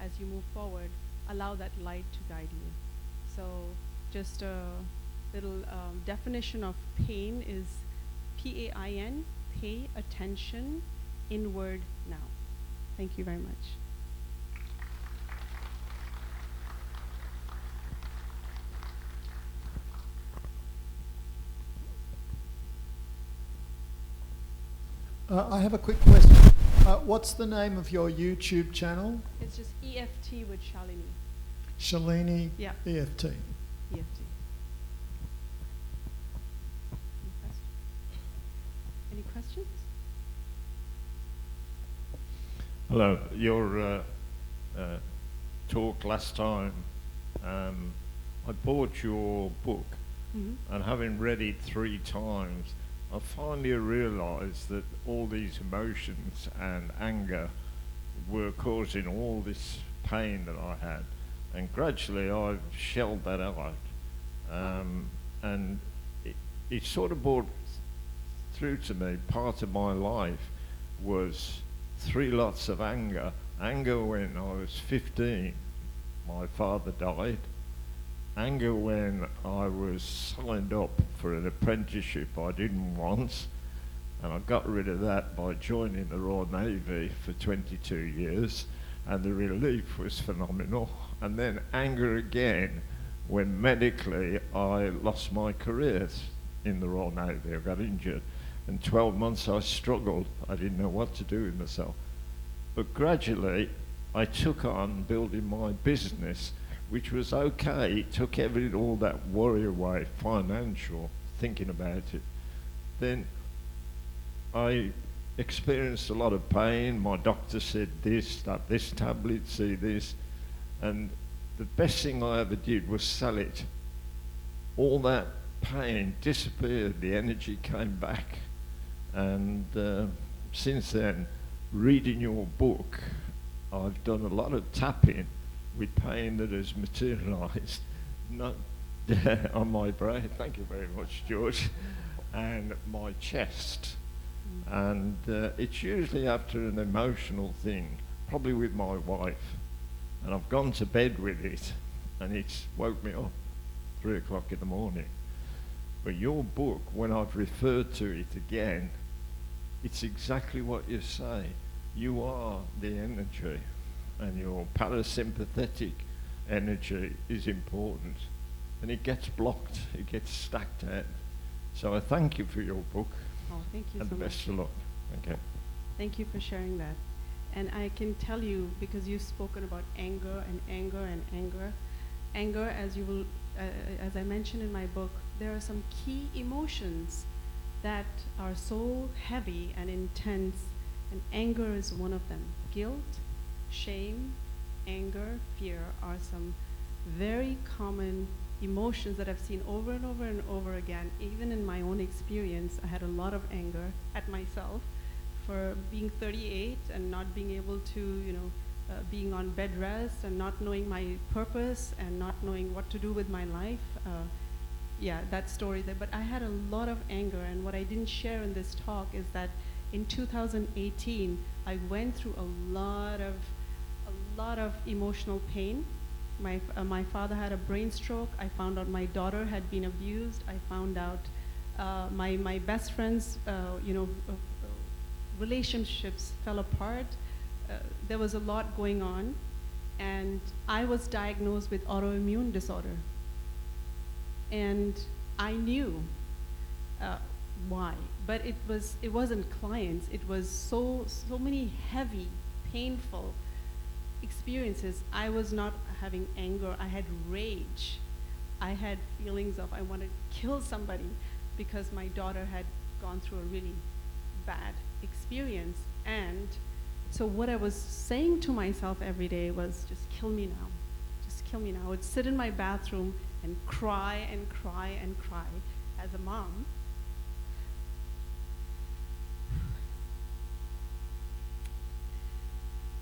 As you move forward, allow that light to guide you. So just a little definition of pain is PAIN, pay attention, inward now. Thank you very much. I have a quick question. What's the name of your YouTube channel? It's just EFT with Shalini. Shalini Yeah. EFT. EFT. Any questions? Hello. Your talk last time, I bought your book, and having read it 3 times, I finally realised that all these emotions and anger were causing all this pain that I had, and gradually I've shelled that out, and it sort of brought through to me, part of my life was 3 lots of anger. Anger when I was 15, my father died. Anger when I was signed up for an apprenticeship I didn't want, and I got rid of that by joining the Royal Navy for 22 years, and the relief was phenomenal. And then anger again when medically I lost my career in the Royal Navy. I got injured, and 12 months I struggled. I didn't know what to do with myself. But gradually I took on building my business, which was okay. It took all that worry away, financial, thinking about it. Then I experienced a lot of pain. My doctor said this, that this tablet, see this. And the best thing I ever did was sell it. all that pain disappeared, the energy came back. And since then, reading your book, I've done a lot of tapping with pain that has materialised, not on my brain, thank you very much, George, and my chest. And it's usually after an emotional thing, probably with my wife. And I've gone to bed with it, and it's woke me up 3 o'clock in the morning. But your book, when I've referred to it again, it's exactly what you say. You are the energy, and your parasympathetic energy is important. And it gets blocked, it gets stacked out. So I thank you for your book. Oh, thank you and so the much. best of luck. Thank you. Thank you for sharing that. And I can tell you, because you've spoken about anger and anger and anger. Anger, as you will, as I mentioned in my book, there are some key emotions that are so heavy and intense, and anger is one of them. Guilt, shame, anger, fear are some very common emotions that I've seen over and over and over again. Even in my own experience, I had a lot of anger at myself for being 38 and not being able to, being on bed rest and not knowing my purpose and not knowing what to do with my life. Yeah, that story there. But I had a lot of anger, and what I didn't share in this talk is that in 2018, I went through a lot of emotional pain. My father had a brain stroke. I found out my daughter had been abused. I found out my best friends, relationships fell apart. There was a lot going on, and I was diagnosed with autoimmune disorder. And I knew why, but it wasn't clients. It was so many heavy, painful experiences. I was not having anger. I had rage. I had feelings of I wanted to kill somebody because my daughter had gone through a really bad experience. And so what I was saying to myself every day was, just kill me now. Just kill me now. I would sit in my bathroom and cry and cry and cry as a mom.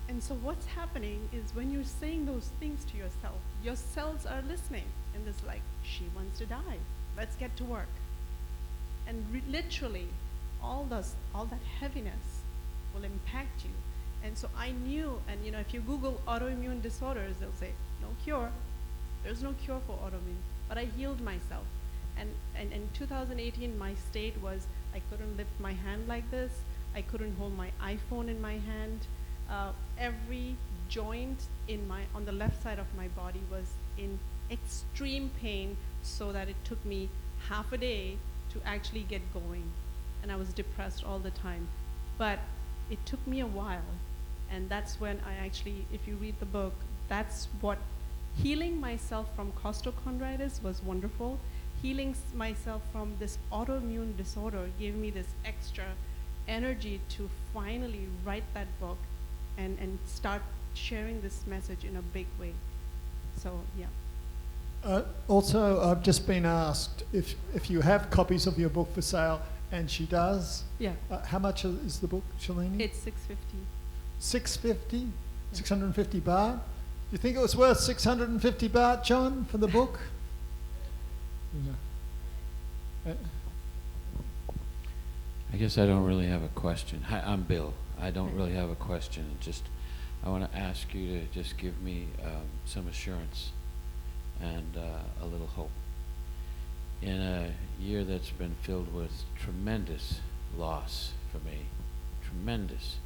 And so what's happening is when you're saying those things to yourself, your cells are listening, and it's like, she wants to die. Let's get to work. And literally, all that heaviness will impact you. And so I knew, and if you Google autoimmune disorders, they'll say, no cure. There's no cure for autoimmune. But I healed myself. And in 2018, my state was, I couldn't lift my hand like this. I couldn't hold my iPhone in my hand. Every joint on the left side of my body was in extreme pain, so that it took me half a day to actually get going. And I was depressed all the time. But it took me a while. And that's when I actually, if you read the book, that's what, healing myself from costochondritis was wonderful. Healing myself from this autoimmune disorder gave me this extra energy to finally write that book and start sharing this message in a big way. So, yeah. Also, I've just been asked if you have copies of your book for sale, and she does. Yeah. How much is the book, Shalini? It's $650. 650? Yeah. 650 baht? Do you think it was worth 650 baht, John, for the book? No. I guess I don't really have a question. Hi, I'm Bill. I don't really have a question. I want to ask you to just give me some assurance and a little hope. In a year that's been filled with tremendous loss for me, tremendous.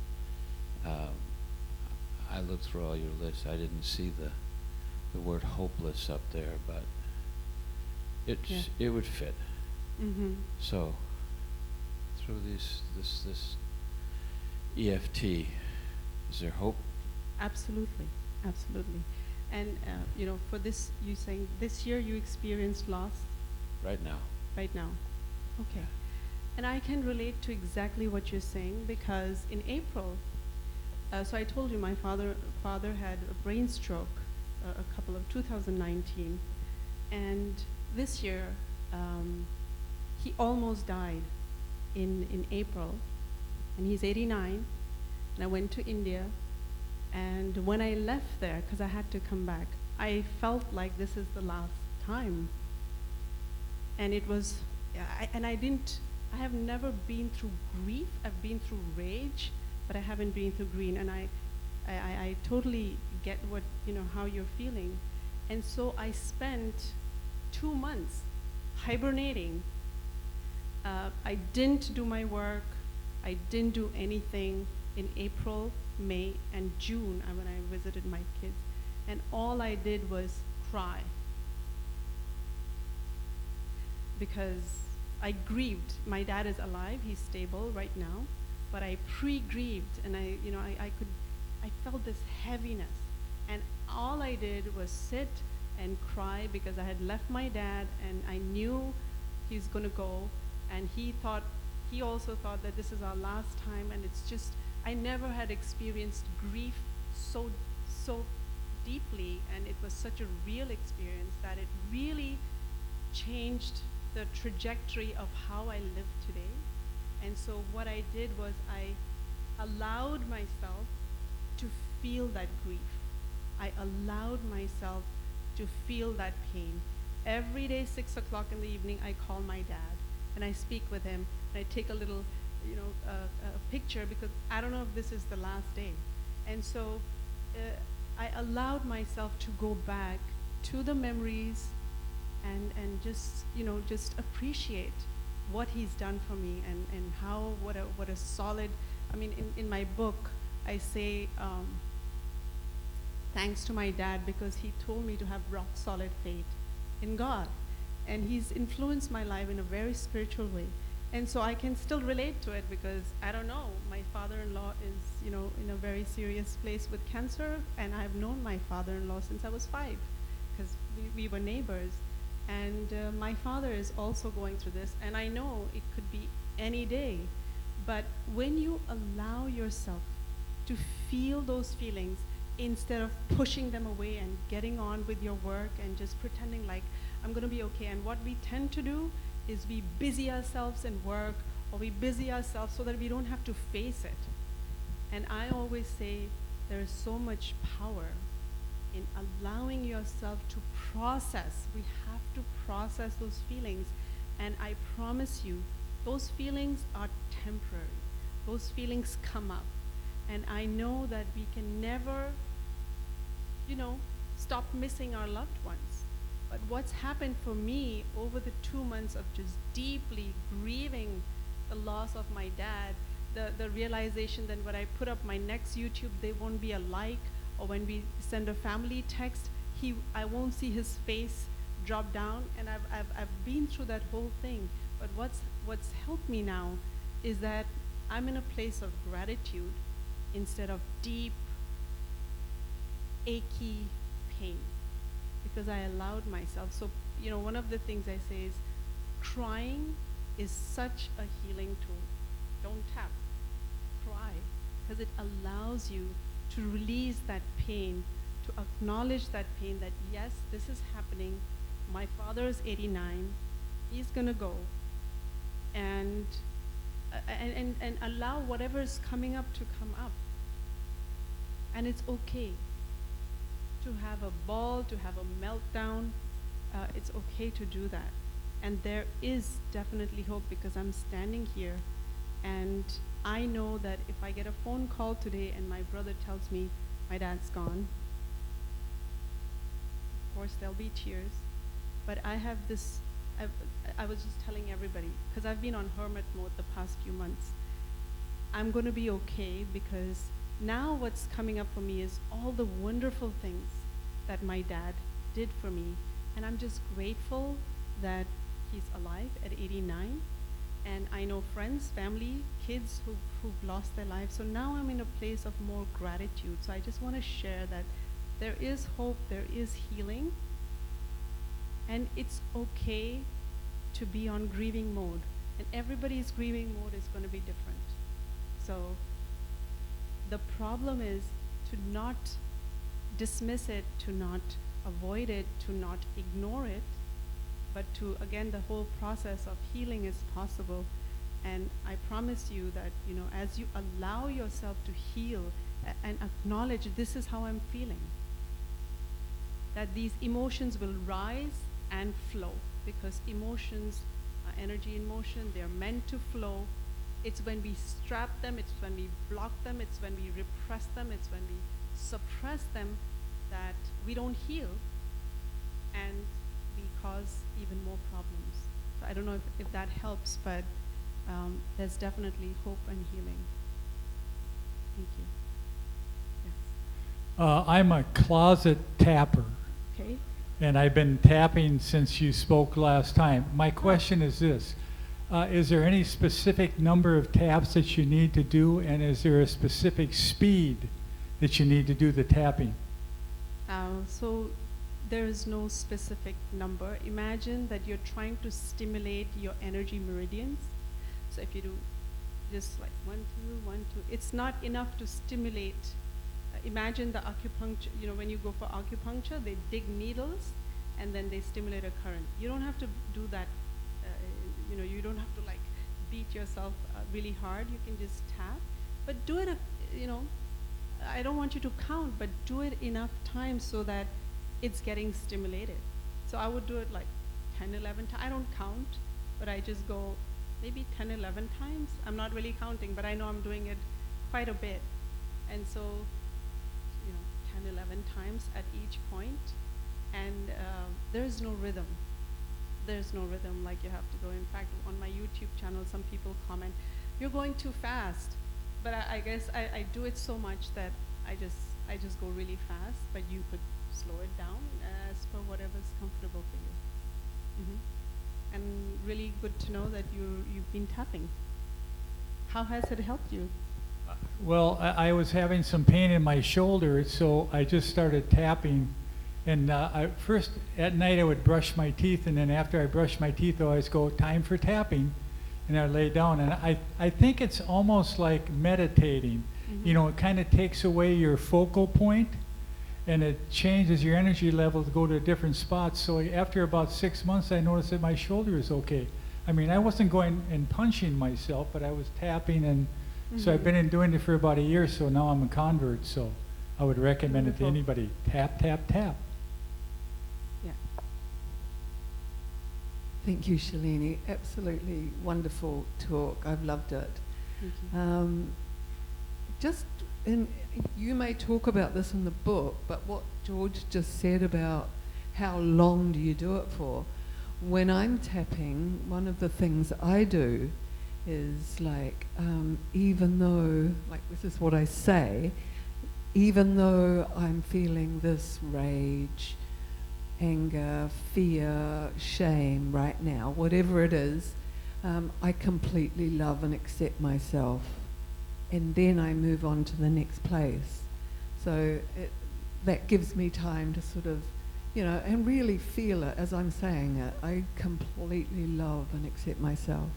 I looked through all your lists. I didn't see the word hopeless up there, but it would fit. Mm-hmm. So through this EFT, is there hope? Absolutely, absolutely. And for this, you saying this year you experienced loss? Right now. Right now. Okay. Yeah. And I can relate to exactly what you're saying, because in April, so I told you my father had a brain stroke, a couple of 2019, and this year, he almost died in April, and he's 89, and I went to India, and when I left there, because I had to come back, I felt like this is the last time. And it was, I have never been through grief. I've been through rage, but I haven't been through grief. And I totally get what, how you're feeling. And so I spent 2 months hibernating. I didn't do my work. I didn't do anything in April, May, and June when I visited my kids. And all I did was cry. Because I grieved. My dad is alive, he's stable right now, but I pre-grieved, and I felt this heaviness. And all I did was sit and cry because I had left my dad, and I knew he's gonna go, and he also thought that this is our last time, and it's just, I never had experienced grief so deeply, and it was such a real experience that it really changed the trajectory of how I live today. And so what I did was I allowed myself to feel that grief. I allowed myself to feel that pain. Every day, 6 o'clock in the evening, I call my dad and I speak with him, and I take a little, a picture, because I don't know if this is the last day. And so I allowed myself to go back to the memories and just appreciate what he's done for me, and how, what a solid, in my book, I say, thanks to my dad, because he told me to have rock solid faith in God. And he's influenced my life in a very spiritual way. And so I can still relate to it, because I don't know, my father-in-law is, in a very serious place with cancer, and I've known my father-in-law since I was 5, because we were neighbors. And my father is also going through this, and I know it could be any day. But when you allow yourself to feel those feelings, instead of pushing them away and getting on with your work and just pretending like I'm gonna be okay. And what we tend to do is we busy ourselves in work, or we busy ourselves so that we don't have to face it. And I always say there is so much power in allowing yourself to process. We have to process those feelings. And I promise you, those feelings are temporary. Those feelings come up. And I know that we can never, stop missing our loved ones. But what's happened for me over the 2 months of just deeply grieving the loss of my dad, the realization that when I put up my next YouTube, there won't be a like, or when we send a family text, I won't see his face drop down. And I've been through that whole thing. But what's helped me now is that I'm in a place of gratitude instead of deep, achy pain, because I allowed myself. So, one of the things I say is crying is such a healing tool. Don't tap, cry, because it allows you to release that pain, to acknowledge that pain, that yes, this is happening. My father is 89, he's gonna go. And allow whatever is coming up to come up. And it's okay to have a ball, to have a meltdown. It's okay to do that. And there is definitely hope, because I'm standing here and I know that if I get a phone call today and my brother tells me my dad's gone, of course there'll be tears, but I have this, I was just telling everybody, because I've been on hermit mode the past few months, I'm gonna be okay, because now what's coming up for me is all the wonderful things that my dad did for me. And I'm just grateful that he's alive at 89. And I know friends, family, kids who've lost their lives. So now I'm in a place of more gratitude. So I just want to share that there is hope, there is healing. And it's okay to be on grieving mode. And everybody's grieving mode is going to be different. So the problem is to not dismiss it, to not avoid it, to not ignore it, but to, again, the whole process of healing is possible. And I promise you that, as you allow yourself to heal and acknowledge this is how I'm feeling, that these emotions will rise and flow, because emotions are energy in motion. They're meant to flow. It's when we strap them, it's when we block them, it's when we repress them, it's when we suppress them that we don't heal, and we cause even more problems. So I don't know if that helps, but there's definitely hope and healing. Thank you. Yes. I'm a closet tapper, Okay. and I've been tapping since you spoke last time. My question is this. Is there any specific number of taps that you need to do, and is there a specific speed that you need to do the tapping? So there is no specific number. Imagine that you're trying to stimulate your energy meridians. So if you do just like 1, 2, 1, 2, it's not enough to stimulate. Imagine the acupuncture, when you go for acupuncture, they dig needles and then they stimulate a current. You don't have to do that. You don't have to like beat yourself really hard. You can just tap, but do it, I don't want you to count, but do it enough times so that it's getting stimulated. So I would do it like 10, 11 times. I don't count, but I just go maybe 10, 11 times. I'm not really counting, but I know I'm doing it quite a bit. And so, 10, 11 times at each point. And there's no rhythm. There's no rhythm like you have to go. In fact, on my YouTube channel, some people comment, you're going too fast. But I guess I do it so much that I just go really fast, but you could slow it down as per whatever's comfortable for you. And really good to know that you've been tapping. How has it helped you? Well, I was having some pain in my shoulder, so I just started tapping. And first, at night, I would brush my teeth, and then after I brush my teeth, I always go, time for tapping, and I lay down. And I think it's almost like meditating. It kind of takes away your focal point, and it changes your energy level to go to different spots. So after about 6 months, I noticed that my shoulder is okay. I mean, I wasn't going and punching myself, but I was tapping, and so I've been doing it for about a year, so now I'm a convert, so I would recommend it to anybody. Tap, tap, tap. Yeah. Thank you, Shalini. Absolutely wonderful talk. I've loved it. Thank you. You may talk about this in the book, but what George just said about how long do you do it for? When I'm tapping, one of the things I do is like, even though, like this is what I say, even though I'm feeling this rage, anger, fear, shame right now, whatever it is, I completely love and accept myself. And then I move on to the next place. So that gives me time to sort of, and really feel it as I'm saying it. I completely love and accept myself.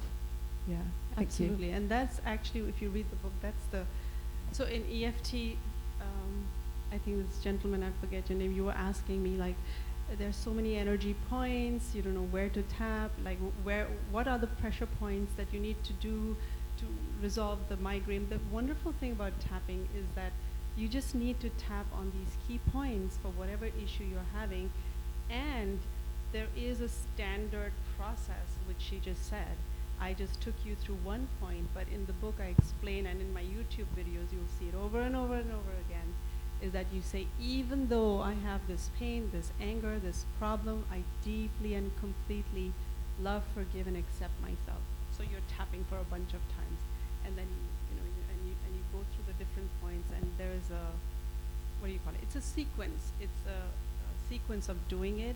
Yeah, Thank absolutely. you. And that's actually, if you read the book, so in EFT, I think this gentleman, I forget your name, you were asking me like, there's so many energy points, you don't know where to tap, like what are the pressure points that you need to do to resolve the migraine. The wonderful thing about tapping is that you just need to tap on these key points for whatever issue you're having, and there is a standard process, which she just said. I just took you through one point, but in the book I explain, and in my YouTube videos you'll see it over and over and over again, is that you say, even though I have this pain, this anger, this problem, I deeply and completely love, forgive, and accept myself. So you're tapping for a bunch of times, and then you go through the different points, and there is it's a sequence. It's a sequence of doing it.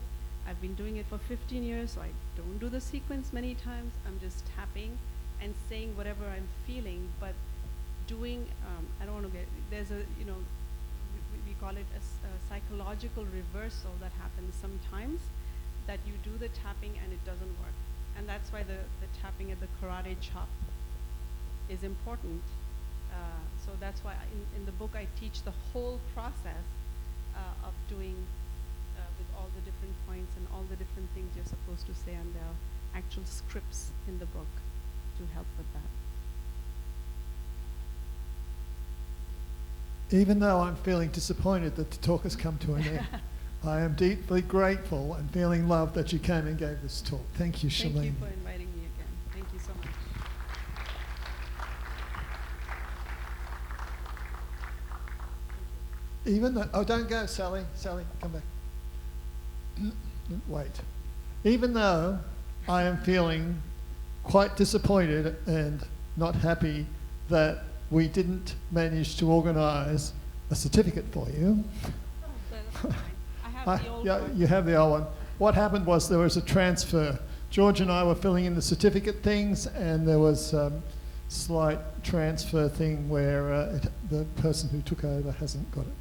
I've been doing it for 15 years, so I don't do the sequence many times. I'm just tapping and saying whatever I'm feeling, but doing, I don't want to get, there's we call it a psychological reversal that happens sometimes, that you do the tapping and it doesn't work. And that's why the tapping at the karate chop is important. So that's why in the book I teach the whole process of doing with all the different points and all the different things you're supposed to to say, and there are actual scripts in the book to help with that. Even though I'm feeling disappointed that the talk has come to an end, I am deeply grateful and feeling loved that you came and gave this talk. Thank you, Shalene. Thank you for inviting me again. Thank you so much. Even though, oh, don't go, Sally. Sally, come back. Wait. Even though I am feeling quite disappointed and not happy that we didn't manage to organise a certificate for you. That's fine. I have the old Yeah, one. you have the old one. What happened was there was a transfer. George and I were filling in the certificate things, and there was slight transfer thing where the person who took over hasn't got it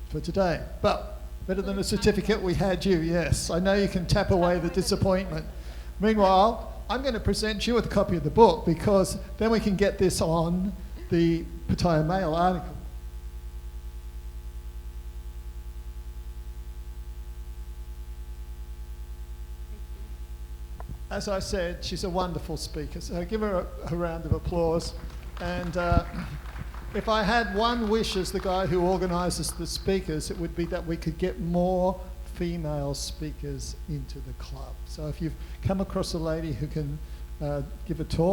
for today. But better than a certificate, we had you, yes. I know you can tap away the disappointment. Meanwhile, I'm going to present you with a copy of the book, because then we can get this on the Pattaya Mail article. As I said, she's a wonderful speaker, so give her a round of applause. And if I had one wish as the guy who organises the speakers, it would be that we could get more female speakers into the club. So if you've come across a lady who can give a talk,